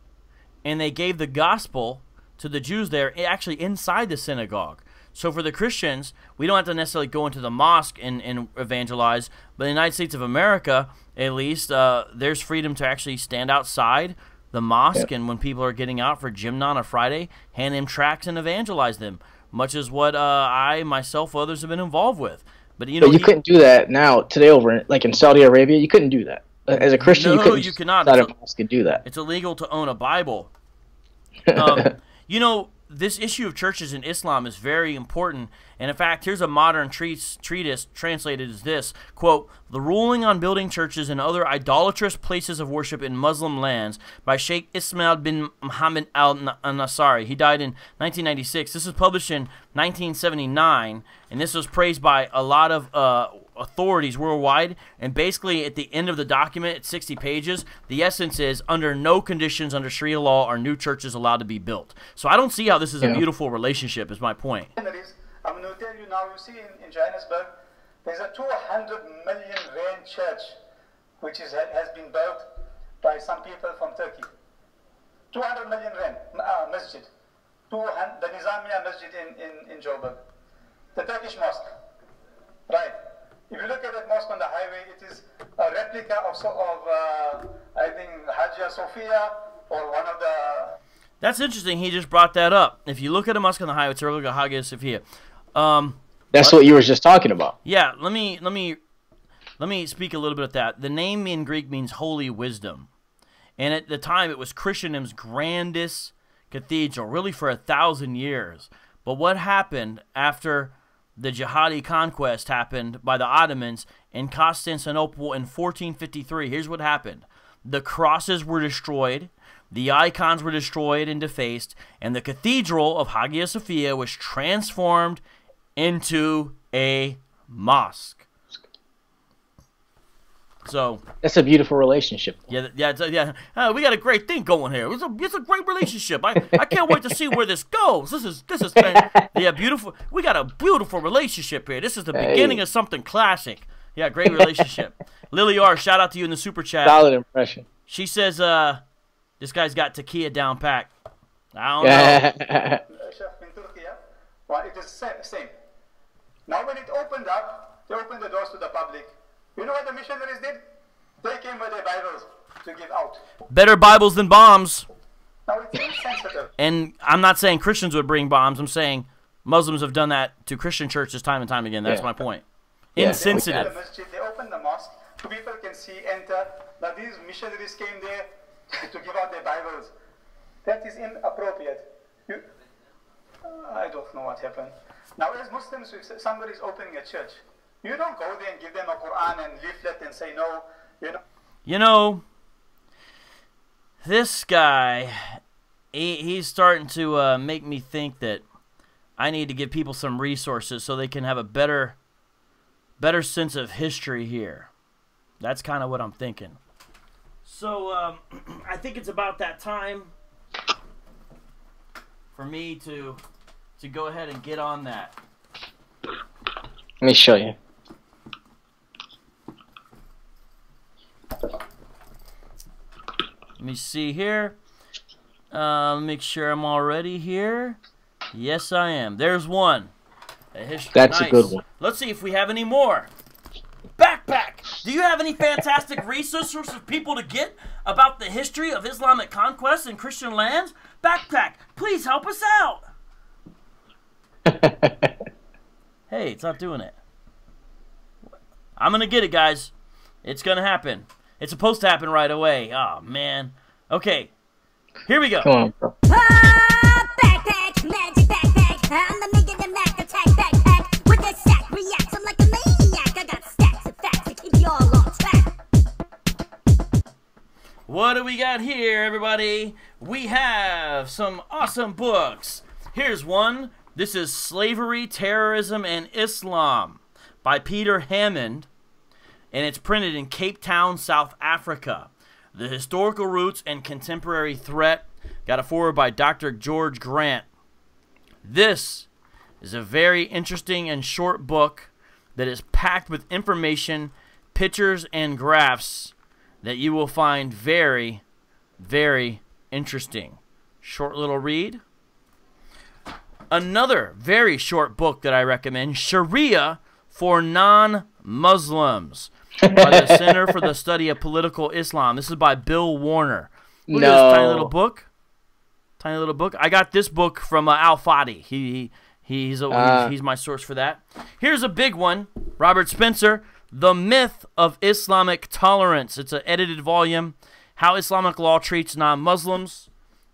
and they gave the gospel to the Jews there, actually inside the synagogue. So for the Christians, we don't have to necessarily go into the mosque and evangelize, but in the United States of America, at least, there's freedom to actually stand outside the mosque, and when people are getting out for Jimna on a Friday, hand them tracts and evangelize them, much as what I, myself, others have been involved with. But you know, you couldn't do that now today over like in Saudi Arabia. You couldn't do that as a Christian. No, you cannot. Do that. It's illegal to own a Bible. You know, this issue of churches in Islam is very important. And in fact, here's a modern treatise translated as this, quote, "The ruling on building churches and other idolatrous places of worship in Muslim lands by Sheikh Ismail bin Muhammad al-Nasari." He died in 1996. This was published in 1979, and this was praised by a lot of authorities worldwide. And basically, at the end of the document, it's 60 pages, the essence is, under no conditions under Sharia law are new churches allowed to be built. So I don't see how this is a beautiful relationship, is my point. I'm going to tell you now, you see in Johannesburg, there's a 200 million rand church which has been built by some people from Turkey. 200 million rand masjid. The Nizamiya Masjid in Joburg. The Turkish mosque. Right. If you look at that mosque on the highway, it is a replica of I think, Hagia Sophia or one of the... That's interesting. He just brought that up. If you look at a mosque on the highway, it's a replica of Hagia Sophia. That's what you were just talking about. Yeah, let me speak a little bit of that. The name in Greek means holy wisdom. And at the time, it was Christendom's grandest cathedral, really for 1,000 years. But what happened after the jihadi conquest happened by the Ottomans in Constantinople in 1453. Here's what happened. The crosses were destroyed, the icons were destroyed and defaced, and the cathedral of Hagia Sophia was transformed into a mosque. So That's a beautiful relationship. yeah. We got a great thing going here. It's a great relationship. I can't wait to see where this goes. This is beautiful. We got a beautiful relationship here. This is the beginning of something classic. Yeah, great relationship. Lily R, shout out to you in the super chat. Solid impression. She says, this guy's got Takia down packed. I don't know. In Turkey, well, it is same. Now when it opened up, they opened the doors to the public. You know what the missionaries did? They came with their Bibles to give out. Better Bibles than bombs. Now it's insensitive. And I'm not saying Christians would bring bombs. I'm saying Muslims have done that to Christian churches time and time again. That's my point. Yeah. Insensitive. They opened the masjid, they opened the mosque, so people can see, enter. Now these missionaries came there to give out their Bibles. That is inappropriate. I don't know what happened. Now as Muslims, if somebody is opening a church, you don't go there and give them a Quran and leaflet and say no, You know, this guy, he's starting to make me think that I need to give people some resources so they can have a better sense of history here. That's kind of what I'm thinking. So I think it's about that time for me to go ahead and get on that. Let me show you. Let me see here. Make sure I'm already here. Yes, I am. There's one. That's a good one. Let's see if we have any more. Backpack. Do you have any fantastic resources for people to get about the history of Islamic conquest in Christian lands? Backpack, please help us out. Hey, it's not doing it. I'm going to get it, guys. It's going to happen. It's supposed to happen right away. Oh, man. Okay. Here we go. Come on, bro. Backpack, magic backpack. I'm the nigga that Mac attack backpack. With that sack, react, I'm like a maniac. I got stacks of facts to keep y'all on track. What do we got here, everybody? We have some awesome books. Here's one. This is Slavery, Terrorism, and Islam by Peter Hammond, and it's printed in Cape Town, South Africa. The Historical Roots and Contemporary Threat. Got a foreword by Dr. George Grant. This is a very interesting and short book that is packed with information, pictures, and graphs that you will find very, very interesting. Short little read. Another very short book that I recommend, Sharia for Non-Muslims, by the Center for the Study of Political Islam. This is by Bill Warner. Look at this tiny little book. Tiny little book. I got this book from Al Fadi. He's my source for that. Here's a big one. Robert Spencer, The Myth of Islamic Tolerance. It's an edited volume. How Islamic Law Treats Non-Muslims.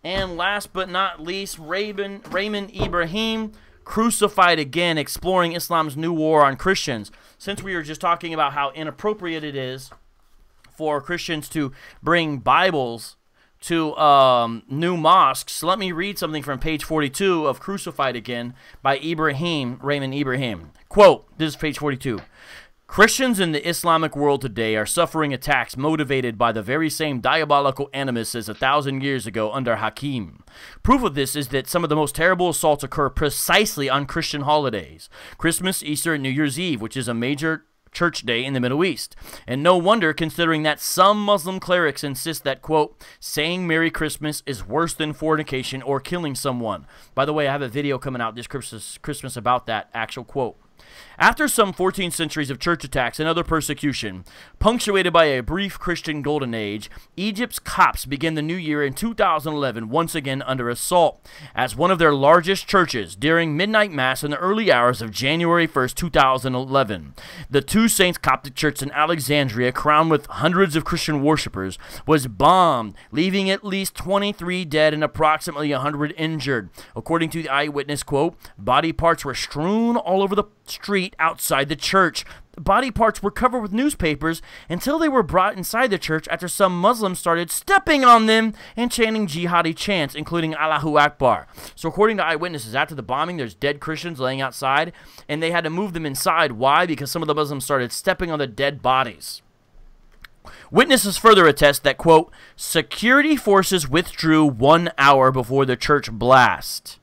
And last but not least, Raymond Ibrahim, Crucified Again, Exploring Islam's New War on Christians. Since we were just talking about how inappropriate it is for Christians to bring Bibles to new mosques, let me read something from page 42 of Crucified Again by Raymond Ibrahim. Quote, this is page 42. Christians in the Islamic world today are suffering attacks motivated by the very same diabolical animus as 1,000 years ago under Hakim. Proof of this is that some of the most terrible assaults occur precisely on Christian holidays. Christmas, Easter, and New Year's Eve, which is a major church day in the Middle East. And no wonder, considering that some Muslim clerics insist that, quote, saying Merry Christmas is worse than fornication or killing someone. By the way, I have a video coming out this Christmas about that actual quote. After some 14 centuries of church attacks and other persecution, punctuated by a brief Christian golden age, Egypt's Copts began the new year in 2011 once again under assault as one of their largest churches during midnight mass in the early hours of January 1st, 2011. The Two Saints Coptic Church in Alexandria, crowned with hundreds of Christian worshippers, was bombed, leaving at least 23 dead and approximately 100 injured. According to the eyewitness, quote, body parts were strewn all over the street outside the church. The body parts were covered with newspapers until they were brought inside the church after some Muslims started stepping on them and chanting jihadi chants, including Allahu Akbar. So according to eyewitnesses, after the bombing, there's dead Christians laying outside, and they had to move them inside. Why? Because some of the Muslims started stepping on the dead bodies. Witnesses further attest that, quote, security forces withdrew 1 hour before the church blast.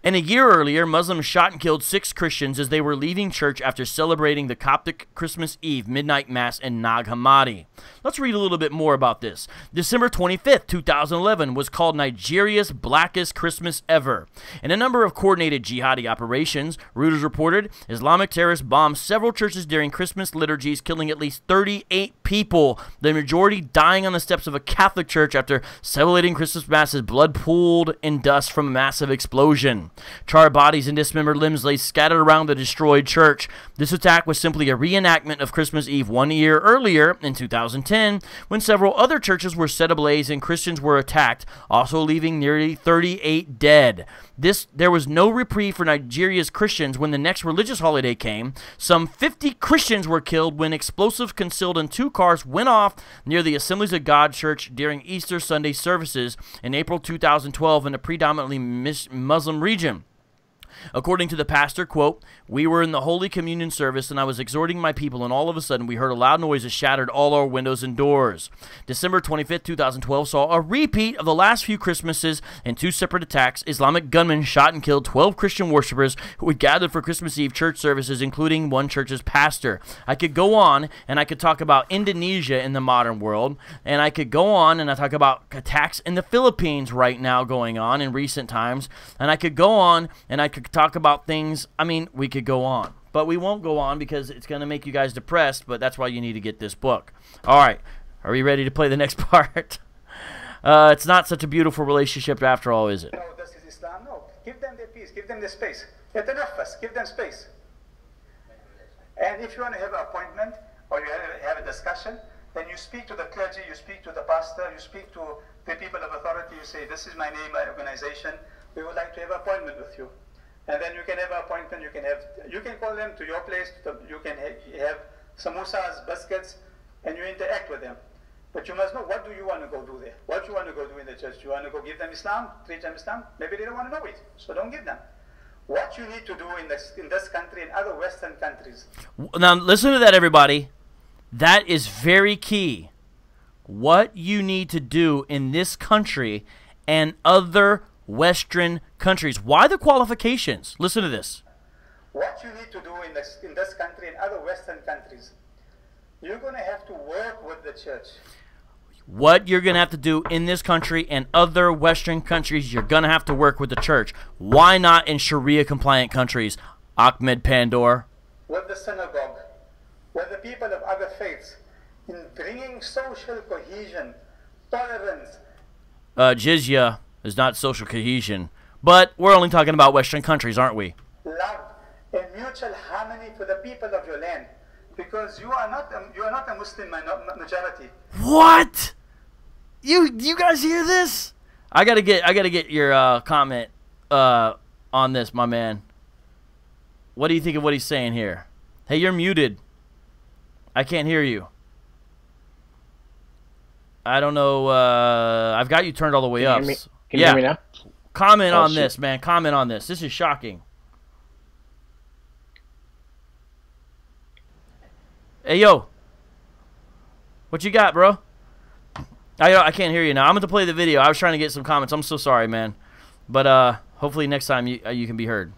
And a year earlier, Muslims shot and killed 6 Christians as they were leaving church after celebrating the Coptic Christmas Eve midnight mass in Nag Hammadi. Let's read a little bit more about this. December 25th, 2011 was called Nigeria's blackest Christmas ever. In a number of coordinated jihadi operations, Reuters reported Islamic terrorists bombed several churches during Christmas liturgies, killing at least 38 people, the majority dying on the steps of a Catholic church after celebrating Christmas masses, blood pooled in dust from a massive explosion. Charred bodies and dismembered limbs lay scattered around the destroyed church. This attack was simply a reenactment of Christmas Eve 1 year earlier, in 2010, when several other churches were set ablaze and Christians were attacked, also leaving nearly 38 dead. There was no reprieve for Nigeria's Christians when the next religious holiday came. Some 50 Christians were killed when explosives concealed in 2 cars went off near the Assemblies of God Church during Easter Sunday services in April 2012 in a predominantly Muslim region. According to the pastor, quote, we were in the Holy Communion service and I was exhorting my people, and all of a sudden we heard a loud noise that shattered all our windows and doors. December 25th, 2012 saw a repeat of the last few Christmases. In 2 separate attacks, Islamic gunmen shot and killed 12 Christian worshipers who had gathered for Christmas Eve church services, including one church's pastor. I could go on and I could talk about Indonesia in the modern world, and I could go on and I talk about attacks in the Philippines right now going on in recent times, and I could go on and I could talk about things. I mean, we could go on, but we won't go on because it's going to make you guys depressed, but that's why you need to get this book. All right, are we ready to play the next part? It's not such a beautiful relationship after all, is it? No, this is Islam. No, give them their peace, give them the space. Give them space. And if you want to have an appointment or you have a discussion, then you speak to the clergy, you speak to the pastor, you speak to the people of authority. You say, this is my name, my organization. We would like to have an appointment with you. And then you can have an appointment. You can call them to your place. You can have samosas, biscuits, and you interact with them. But you must know, what do you want to go do there? What you want to go do in the church? You want to go give them Islam, teach them Islam? Maybe they don't want to know it, so don't give them. What you need to do in this country and other Western countries. Now listen to that, everybody. That is very key. What you need to do in this country and other Western countries. Why the qualifications? Listen to this. What you need to do in this country and other Western countries, you're going to have to work with the church. What you're going to have to do in this country and other Western countries, you're going to have to work with the church. Why not in Sharia-compliant countries, Ahmed Pandor? With the synagogue, with the people of other faiths, in bringing social cohesion, tolerance. Jizya is not social cohesion, but we're only talking about Western countries, aren't we? Love and mutual harmony for the people of your land, because you are not a Muslim majority. What? You guys hear this? I gotta get your comment on this, my man. What do you think of what he's saying here? Hey, you're muted. I can't hear you. I don't know. I've got you turned all the way up. Can you hear me now? Comment on this, man. Comment on this. This is shocking. Hey, yo. What you got, bro? I can't hear you now. I'm going to play the video. I was trying to get some comments. I'm so sorry, man. But hopefully next time you can be heard.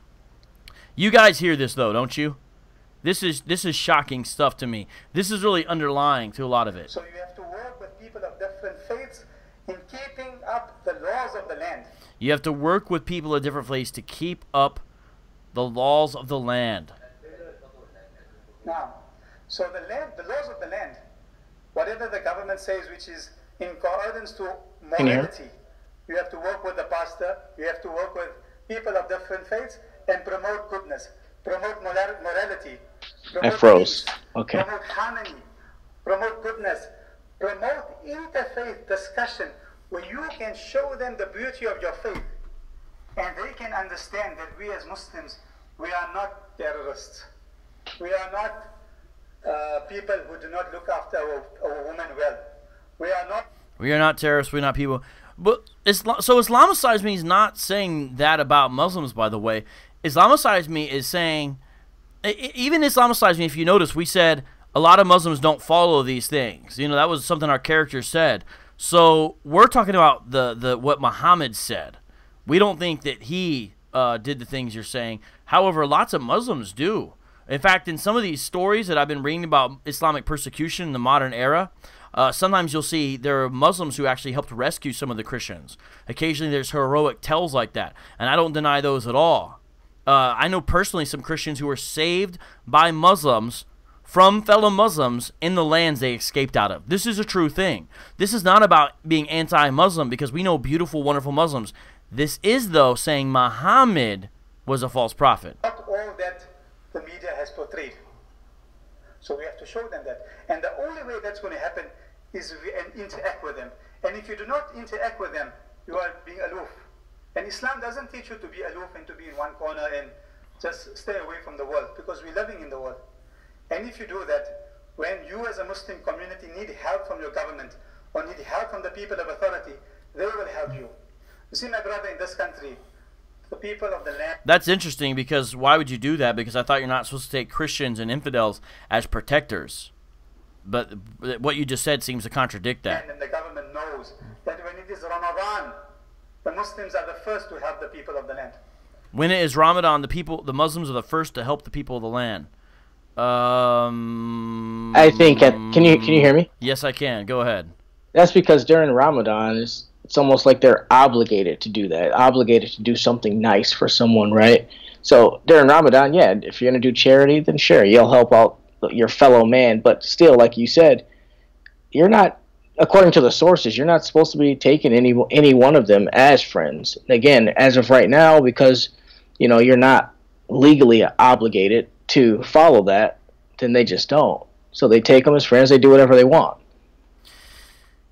You guys hear this, though, don't you? This is shocking stuff to me. This is really underlying to a lot of it. So you have to work with people of different faiths in keeping up the laws of the land. You have to work with people of different faiths to keep up the laws of the land. Now, so the laws of the land, whatever the government says, which is in accordance to morality, you have to work with the pastor, you have to work with people of different faiths and promote goodness, promote morality, promote peace, Okay. promote harmony, promote goodness, promote interfaith discussion where you can show them the beauty of your faith and they can understand that we as Muslims, We are not terrorists. We are not people who do not look after our women well. We are not. We are not terrorists. We're not people. But so Islamicize Me is not saying that about Muslims, by the way. Islamicize Me is saying, even Islamicize Me, if you notice, we said a lot of Muslims don't follow these things. You know, that was something our character said. So we're talking about the what Muhammad said. We don't think that he did the things you're saying. However, lots of Muslims do. In fact, in some of these stories that I've been reading about Islamic persecution in the modern era, sometimes you'll see there are Muslims who actually helped rescue some of the Christians. Occasionally there's heroic tales like that, and I don't deny those at all. I know personally some Christians who were saved by Muslims from fellow Muslims in the lands they escaped out of. This is a true thing. This is not about being anti-Muslim because we know beautiful, wonderful Muslims. This is, though, saying Muhammad was a false prophet. Not all that the media has portrayed. So we have to show them that. And the only way that's going to happen is interact with them. And if you do not interact with them, you are being aloof. And Islam doesn't teach you to be aloof and to be in one corner and just stay away from the world, because we're living in the world. And if you do that, when you as a Muslim community need help from your government or need help from the people of authority, they will help you. You see, my brother, in this country, the people of the land... That's interesting, because why would you do that? Because I thought you're not supposed to take Christians and infidels as protectors. But what you just said seems to contradict that. And the government knows that when it is Ramadan, the Muslims are the first to help the people of the land. When it is Ramadan, the Muslims are the first to help the people of the land. I think... Can you hear me? Yes, I can. Go ahead. That's because during Ramadan, it's almost like they're obligated to do that, obligated to do something nice for someone, right? So during Ramadan, yeah, if you're going to do charity, then sure, you'll help out your fellow man. But still, like you said, you're not, according to the sources, you're not supposed to be taking any one of them as friends. Again, as of right now, because, you know, you're not legally obligated to follow that, then they just don't. So they take them as friends, they do whatever they want.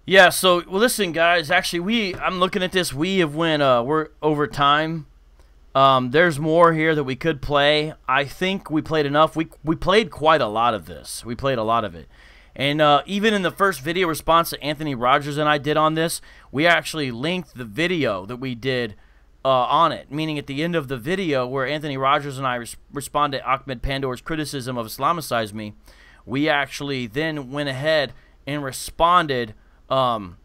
Yeah, so, well, listen, guys, actually, I'm looking at this, we're over time. There's more here that we could play. I think we played enough. We played quite a lot of this. We played a lot of it. And even in the first video response that Anthony Rogers and I did on this, we actually linked the video that we did on it, meaning at the end of the video where Anthony Rogers and I responded to Ahmed Pandor's criticism of Islamicize Me, we actually then went ahead and responded. And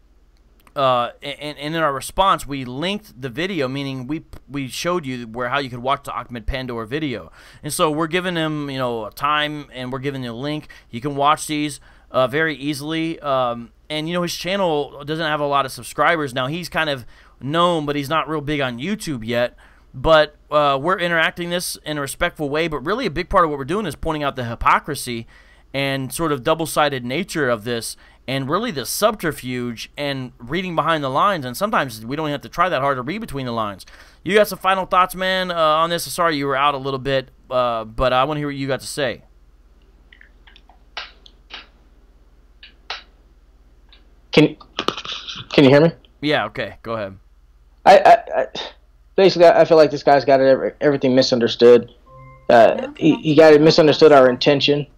in our response, we linked the video, meaning we showed you how you could watch the Ahmed Pandor video. And so we're giving him, you know, time, and we're giving you a link. You can watch these very easily. And you know, his channel doesn't have a lot of subscribers now. He's kind of known, but he's not real big on YouTube yet. But we're interacting this in a respectful way. But really, a big part of what we're doing is pointing out the hypocrisy and sort of double-sided nature of this, and really the subterfuge and reading behind the lines. And sometimes we don't have to try that hard to read between the lines. You got some final thoughts, man, on this? Sorry you were out a little bit, but I want to hear what you got to say. Can you hear me? Yeah, okay, go ahead. Basically, I feel like this guy's got everything misunderstood. He got it misunderstood our intention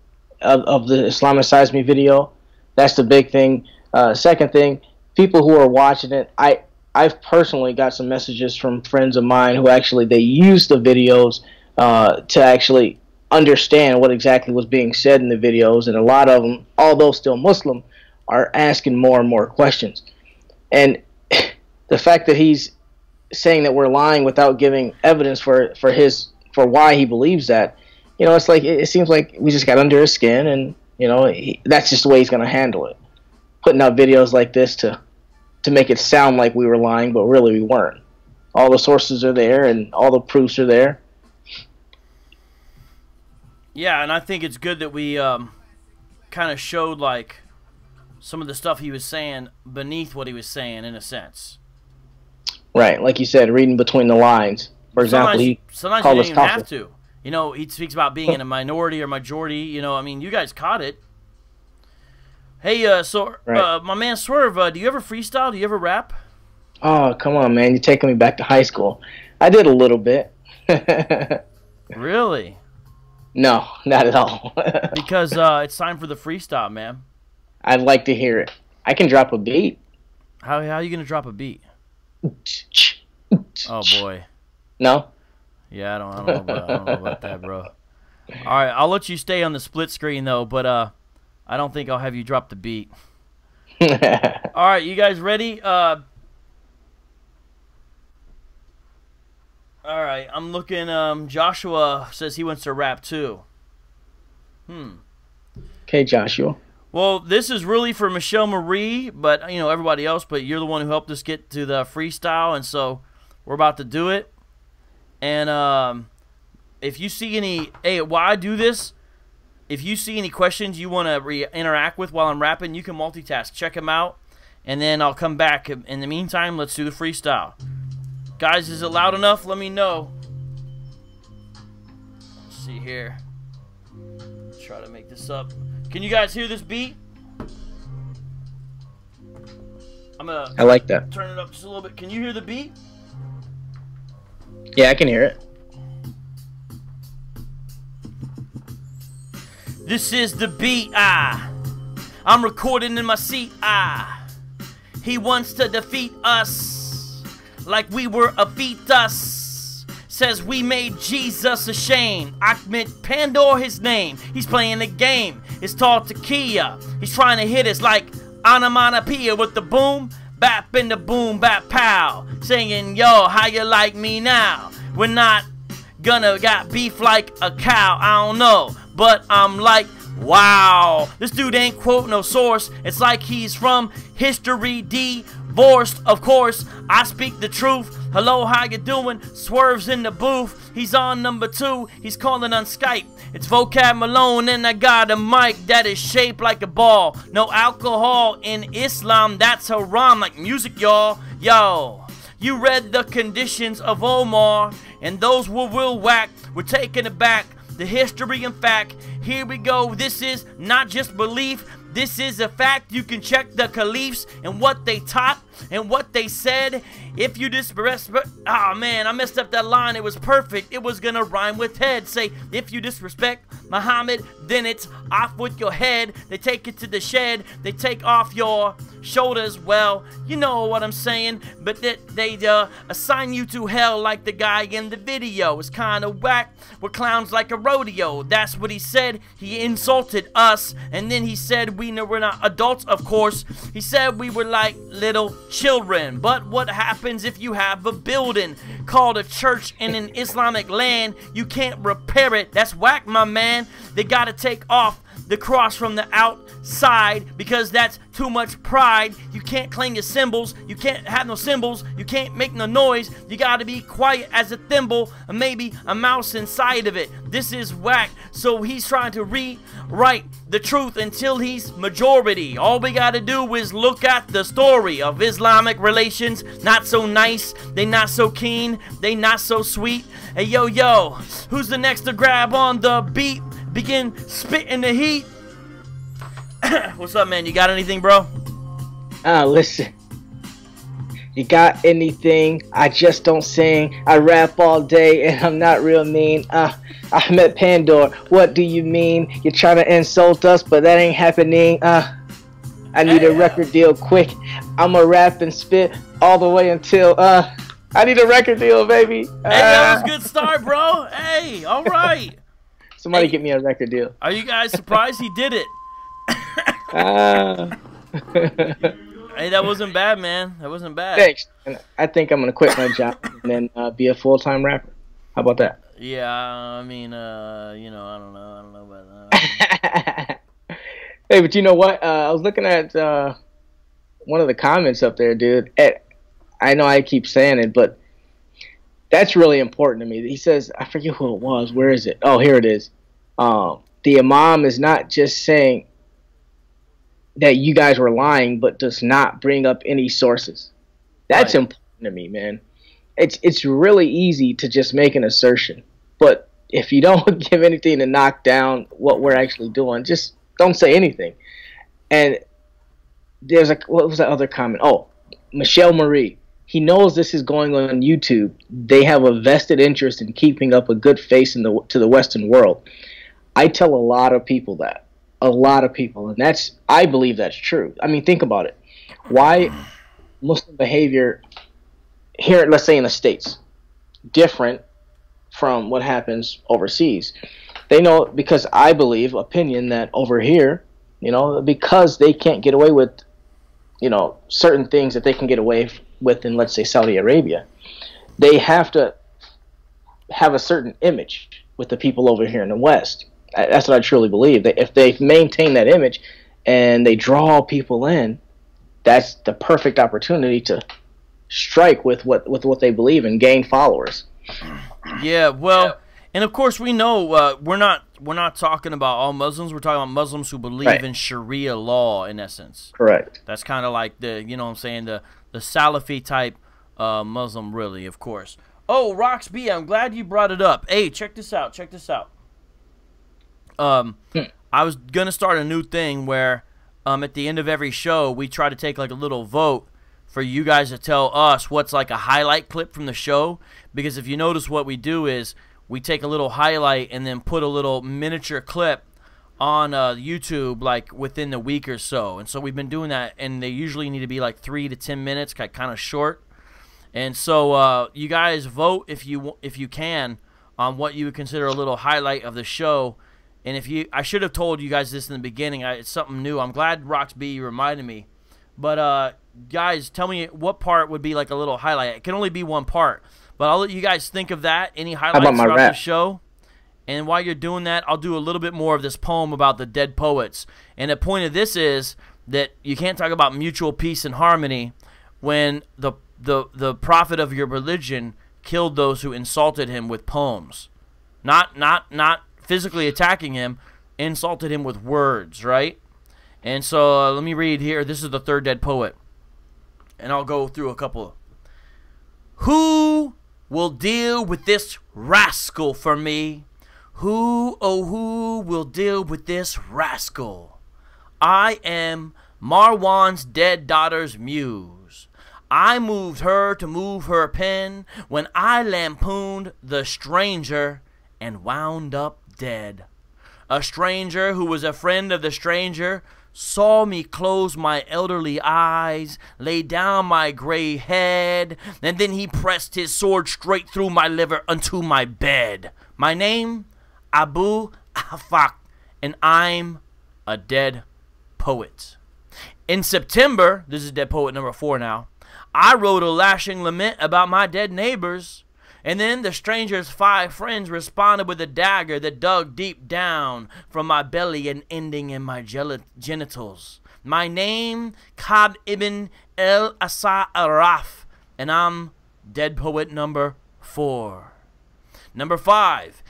of the Islamicize Me video. That's the big thing. Second thing, people who are watching it, I've personally got some messages from friends of mine who actually, they used the videos to actually understand what exactly was being said in the videos, and a lot of them, although still Muslim, are asking more and more questions. And the fact that he's saying that we're lying without giving evidence for why he believes that, you know, it's like, it seems like we just got under his skin, and you know, that's just the way he's going to handle it. Putting out videos like this to make it sound like we were lying, but really we weren't. All the sources are there, and all the proofs are there. Yeah, and I think it's good that we kind of showed, like, some of the stuff he was saying beneath what he was saying, in a sense. Right, like you said, reading between the lines. For example, he sometimes called you us don't even have toxic. to. You know, he speaks about being in a minority or majority. You know, I mean, you guys caught it. Hey, my man Swerve, do you ever freestyle? Do you ever rap? Oh, come on, man. You're taking me back to high school. I did a little bit. Really? No, not at all. Because it's time for the freestyle, man. I'd like to hear it. I can drop a beat. How are you gonna drop a beat? Oh boy. No? Yeah, I don't know about that, bro. All right, I'll let you stay on the split screen though, but I don't think I'll have you drop the beat. All right, you guys ready? All right, I'm looking. Joshua says he wants to rap too. Okay, Joshua. Well, this is really for Michelle Marie, but you know everybody else. But you're the one who helped us get to the freestyle, and so we're about to do it. And if you see any, while I do this, if you see any questions you want to interact with while I'm rapping, you can multitask. Check them out, and then I'll come back. In the meantime, let's do the freestyle. Guys, is it loud enough? Let me know. Let's see here. Let's try to make this up. Can you guys hear this beat? I like that. Turn it up just a little bit. Can you hear the beat? Yeah, I can hear it. This is the beat. I'm recording in my seat. He wants to defeat us like we were a fetus. Says we made Jesus ashamed. Ahmed Pandor his name. He's playing the game. It's taught to Kia. He's trying to hit us like onomatopoeia with the boom. Bap in the boom, bap pow. Singing, yo, how you like me now? We're not gonna got beef like a cow. I don't know, but I'm like, wow. This dude ain't quote no source. It's like he's from history divorced. Of course, I speak the truth. Hello, how you doing? Swerves in the booth. He's on number 2. He's calling on Skype. It's Vocab Malone, and I got a mic that is shaped like a ball. No alcohol in Islam, that's haram like music, y'all. Yo, you read the conditions of Omar, and those were real whack. We're taking it back. The history and fact. Here we go. This is not just belief. This is a fact. You can check the caliphs and what they taught and what they said. If you disrespect, oh man, I messed up that line. It was perfect. It was gonna rhyme with head. Say, if you disrespect Muhammad, then it's off with your head. They take it to the shed. They take off your shoulders. Well, you know what I'm saying. But they assign you to hell like the guy in the video. It's kind of whack. We're clowns like a rodeo. That's what he said. He insulted us, and then he said we were not adults, of course. He said we were like little children. But what happens if you have a building called a church in an Islamic land? You can't repair it. That's whack, my man. They gotta take off the cross from the outside because that's too much pride. You can't claim your symbols. You can't have no symbols. You can't make no noise. You gotta be quiet as a thimble, or maybe a mouse inside of it. This is whack. So he's trying to rewrite the truth until he's majority. All we gotta do is look at the story of Islamic relations. Not so nice. They not so keen. They not so sweet. Hey, yo, who's the next to grab on the beat? Begin spitting the heat. What's up, man? You got anything, bro? Listen. You got anything? I just don't sing. I rap all day and I'm not real mean. Ahmed Pandor, what do you mean? You're trying to insult us, but that ain't happening. I need a record deal quick. I'ma rap and spit all the way until I need a record deal, baby. Hey, that was a good start, bro. Hey, all right. Somebody get me a record deal. Are you guys surprised he did it? Hey, that wasn't bad, man. That wasn't bad. Thanks. And I think I'm gonna quit my job and then be a full-time rapper. How about that? Yeah, I mean, you know, I don't know about that. Hey, but you know what? I was looking at one of the comments up there, dude. I know I keep saying it, but that's really important to me. He says, I forget who it was. Where is it? Oh, here it is. The Imam is not just saying that you guys were lying, but does not bring up any sources. That's important to me, man. It's really easy to just make an assertion, but if you don't give anything to knock down what we're actually doing, just don't say anything. And there's what was that other comment? Oh, Michelle Marie. he knows this is going on YouTube. They have a vested interest in keeping up a good face to the Western world. I tell a lot of people that. A lot of people. And I believe that's true. I mean, think about it. Why Muslim behavior here, let's say in the States, different from what happens overseas? They know, because I believe, opinion, that over here, because they can't get away with, certain things that they can get away with in, let's say, Saudi Arabia, they have to have a certain image with the people over here in the West. That's what I truly believe. That if they maintain that image and they draw people in, that's the perfect opportunity to strike with what they believe and gain followers. Yeah, well, and of course we know we're not talking about all Muslims. We're talking about Muslims who believe in Sharia law, in essence. Correct. That's kind of like the Salafi type Muslim, really, of course. Oh, Rox B, I'm glad you brought it up. Hey, check this out. I was gonna start a new thing where at the end of every show we try to take like a little vote for you guys to tell us what's like a highlight clip from the show, because if you notice, what we do is we take a little highlight and then put a little miniature clip on YouTube like within the week or so. And so we've been doing that, and they usually need to be like 3 to 10 minutes, kind of short. And so you guys vote if you can on what you would consider a little highlight of the show. And I should have told you guys this in the beginning. It's something new. I'm glad Rox B reminded me. But guys, tell me what part would be like a little highlight. It can only be one part, but I'll let you guys think of that. Any highlights throughout the show? And while you're doing that, I'll do a little bit more of this poem about the dead poets. And the point of this is that you can't talk about mutual peace and harmony when the prophet of your religion killed those who insulted him with poems. Not physically attacking him, insulted him with words, right? And so let me read here. This is the third dead poet. And I'll go through a couple. Who will deal with this rascal for me? Who, oh who will deal with this rascal? I am Marwan's dead daughter's muse. I moved her to move her pen when I lampooned the stranger and wound up dead. A stranger who was a friend of the stranger saw me close my elderly eyes, lay down my gray head, and then he pressed his sword straight through my liver unto my bed. My name, Abu Afak, and I'm a dead poet. In September, this is dead poet number 4 now, I wrote a lashing lament about my dead neighbors. And then the stranger's 5 friends responded with a dagger that dug deep down from my belly and ending in my genitals. My name, Kab ibn El Asa Araf, and I'm dead poet number 4. Number 5.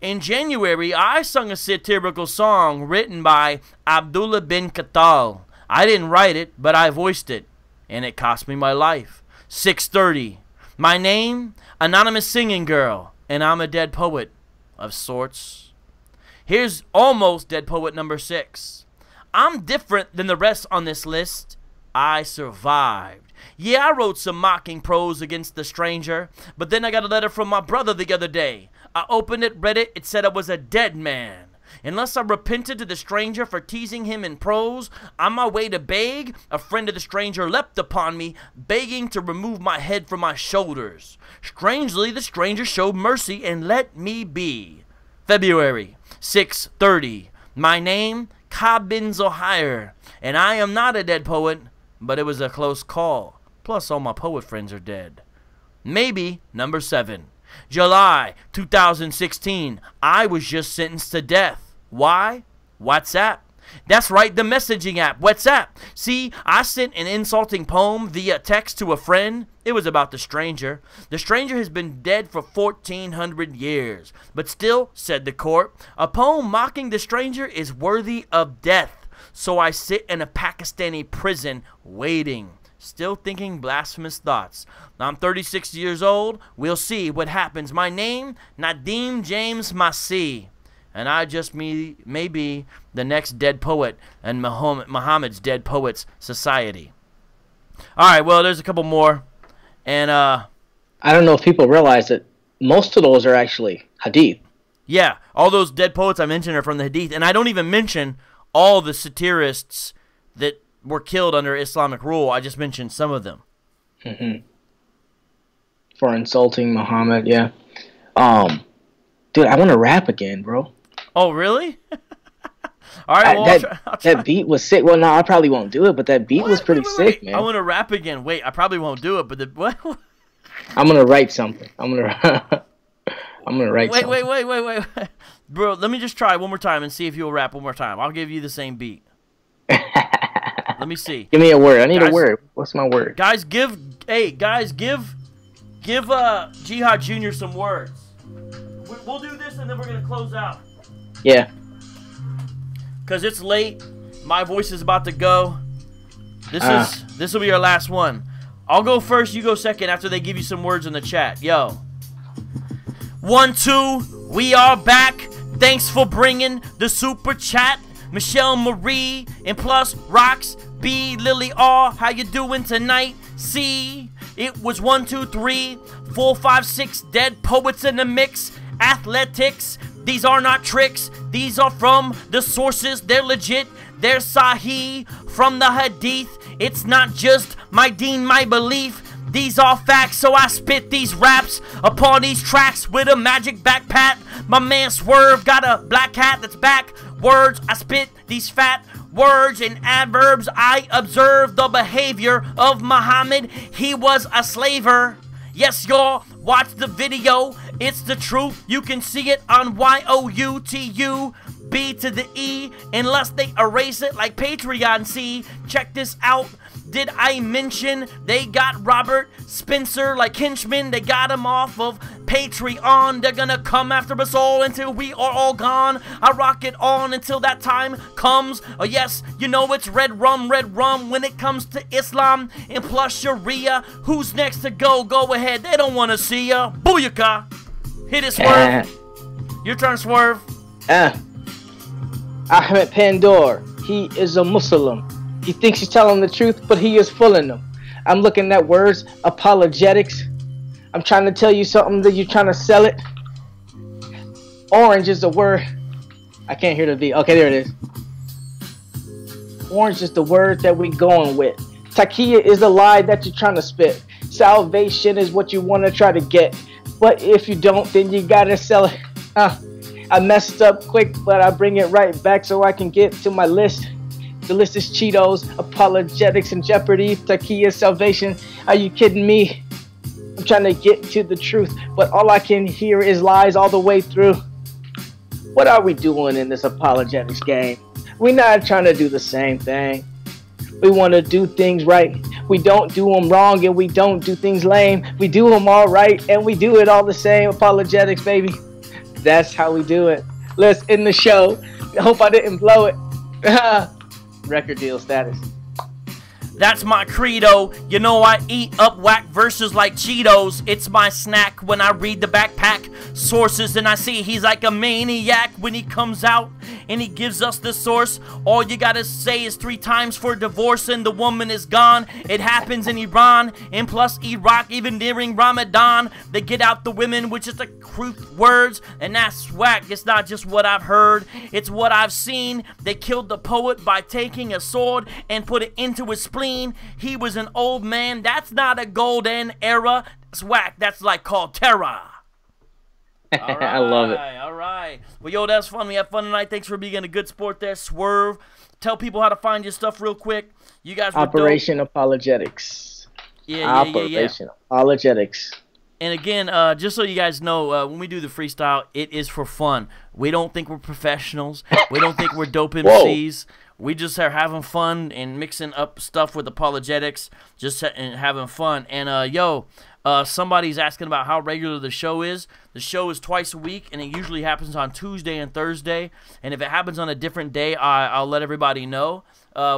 In January, I sung a satirical song written by Abdullah bin Katal. I didn't write it, but I voiced it, and it cost me my life. 6:30. My name, Anonymous Singing Girl, and I'm a dead poet of sorts. Here's almost dead poet number 6. I'm different than the rest on this list. I survived. Yeah, I wrote some mocking prose against the stranger, but then I got a letter from my brother the other day. I opened it, read it, it said I was a dead man. Unless I repented to the stranger for teasing him in prose, on my way to beg, a friend of the stranger leapt upon me, begging to remove my head from my shoulders. Strangely, the stranger showed mercy and let me be. February 6:30. My name, Kab bin Zohair, and I am not a dead poet, but it was a close call. Plus, all my poet friends are dead. Maybe number 7. July 2016, I was just sentenced to death. Why? WhatsApp. That's right, the messaging app, WhatsApp. See, I sent an insulting poem via text to a friend. It was about the stranger. The stranger has been dead for 1,400 years. But still, said the court, a poem mocking the stranger is worthy of death. So I sit in a Pakistani prison waiting. Still thinking blasphemous thoughts. I'm 36 years old. We'll see what happens. My name, Nadim James Masih. And I just may be the next dead poet in Muhammad's Dead Poets Society. All right, well, there's a couple more. And I don't know if people realize that most of those are actually hadith. yeah, all those dead poets I mentioned are from the Hadith, and I don't even mention all the satirists that were killed under Islamic rule. I just mentioned some of them. For insulting Muhammad, yeah. Dude, I want to rap again, bro. Oh, really? All right, well, I'll try. That beat was sick. Well, no, I probably won't do it, but that beat was pretty sick, man. I want to rap again. Wait, I probably won't do it, but what? I'm gonna write something. I'm gonna write something. Wait. Bro, let me just try one more time and see if you'll rap one more time. I'll give you the same beat. Let me see. Give me a word. I need a word. What's my word? Guys, give Jihad Junior some words. We'll do this and then we're gonna close out. Yeah. Cause it's late. My voice is about to go. This will be our last one. I'll go first, you go second after they give you some words in the chat. Yo. 1, 2, we are back. Thanks for bringing the super chat. Michelle Marie and plus Rocks B Lily R. How you doing tonight? C. It was 1, 2, 3, 4, 5, 6 dead poets in the mix. Athletics. These are not tricks. These are from the sources. They're legit. They're Sahih from the Hadith. It's not just my deen, my belief. These are facts, so I spit these raps upon these tracks with a magic backpack. My man Swerve got a black hat that's back. Words, I spit these fat words and adverbs. I observe the behavior of Muhammad. He was a slaver. Yes, y'all, watch the video. It's the truth. You can see it on YOUTUB to the E, unless they erase it like Patreon. See, check this out. Did I mention they got Robert Spencer like henchman? They got him off of Patreon. They're gonna come after us all until we are all gone. I rock it on until that time comes. Oh yes, you know it's red rum when it comes to Islam and plus Sharia. Who's next to go? Go ahead. They don't want to see ya. Booyaka. Hit it, Swerve. Your turn, Swerve. Ahmed Pandor. He is a Muslim. He thinks he's telling the truth, but he is fooling them. I'm looking at words, apologetics. I'm trying to tell you something that you're trying to sell it. Orange is the word. I can't hear the V. Okay, there it is. Orange is the word that we going with. Takia is the lie that you're trying to spit. Salvation is what you want to try to get. But if you don't, then you gotta sell it. I messed up quick, but I bring it right back so I can get to my list. The list is Cheetos, apologetics, and Jeopardy, Takia, salvation. Are you kidding me? I'm trying to get to the truth, but all I can hear is lies all the way through. What are we doing in this apologetics game? We're not trying to do the same thing. We want to do things right. We don't do them wrong, and we don't do things lame. We do them all right, and we do it all the same. Apologetics, baby. That's how we do it. Let's end the show. I hope I didn't blow it. Record deal status. That's my credo. You know I eat up whack verses like Cheetos. It's my snack when I read the backpack sources and I see he's like a maniac when he comes out and he gives us the source. All you gotta say is 3 times for divorce and the woman is gone. It happens in Iran and plus Iraq even during Ramadan. They get out the women with just the crude words and that's whack. It's not just what I've heard, it's what I've seen. They killed the poet by taking a sword and put it into his spleen. He was an old man. That's not a golden era. That's whack. That's like called terror. All right, I love it. All right. Well, yo, that's fun. We had fun tonight. Thanks for being a good sport there, Swerve. Tell people how to find your stuff real quick. You guys were Operation dope. Apologetics. Yeah. Operation Apologetics. And again, just so you guys know, when we do the freestyle, it is for fun. We don't think we're professionals. We don't think we're dope MCs. We just are having fun and mixing up stuff with apologetics, just and having fun. And, somebody's asking about how regular the show is. The show is twice a week, and it usually happens on Tuesday and Thursday. And if it happens on a different day, I'll let everybody know.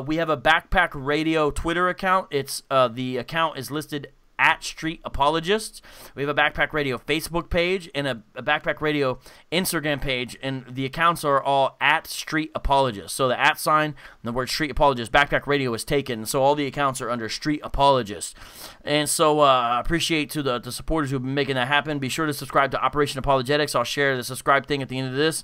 We have a Backpack Radio Twitter account. It's the account is listed at Street Apologists. We have a Backpack Radio Facebook page and a Backpack Radio Instagram page, and the accounts are all at Street Apologists. So the at sign and the word Street Apologist, Backpack Radio is taken, so all the accounts are under Street Apologists. And so I appreciate to the supporters who have been making that happen. Be sure to subscribe to Operation Apologetics. I'll share the subscribe thing at the end of this.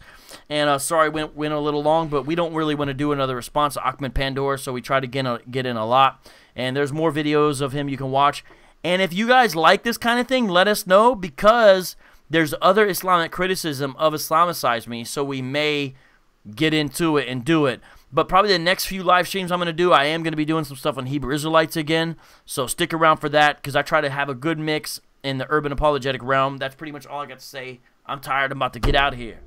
And sorry, went a little long, but we don't really want to do another response to Ahmed Pandor, so we try to get in a lot. And there's more videos of him you can watch. And if you guys like this kind of thing, let us know, because there's other Islamic criticism of Islamicize Me, so we may get into it and do it. But probably the next few live streams I'm going to do, I am going to be doing some stuff on Hebrew Israelites again. So stick around for that, because I try to have a good mix in the urban apologetic realm. That's pretty much all I got to say. I'm tired. I'm about to get out of here.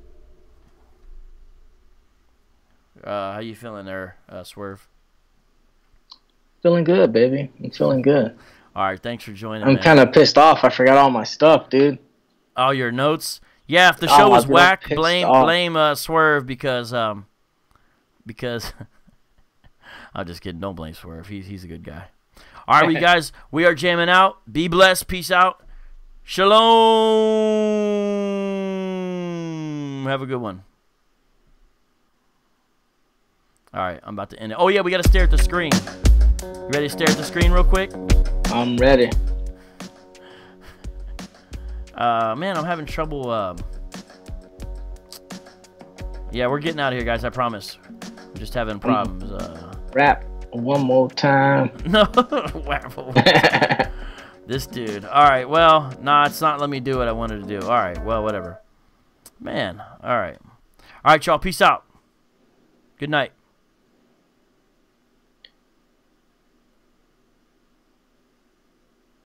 How you feeling there, Swerve? Feeling good, baby. I'm feeling good. All right, thanks for joining. I'm kind of pissed off. I forgot all my stuff, dude. All your notes? Yeah, if the show was whack, blame Swerve because I'm just kidding. Don't blame Swerve. He's a good guy. All right, you guys, we are jamming out. Be blessed. Peace out. Shalom. Have a good one. All right, I'm about to end it. Oh, yeah, we got to stare at the screen. You ready to stare at the screen real quick? I'm ready. Man, I'm having trouble. Yeah, we're getting out of here, guys. I promise. I'm just having problems. Rap one more time. No. This dude. All right, well, nah, it's not. Let me do what I wanted to do. All right, well, whatever. Man, all right. All right, y'all. Peace out. Good night.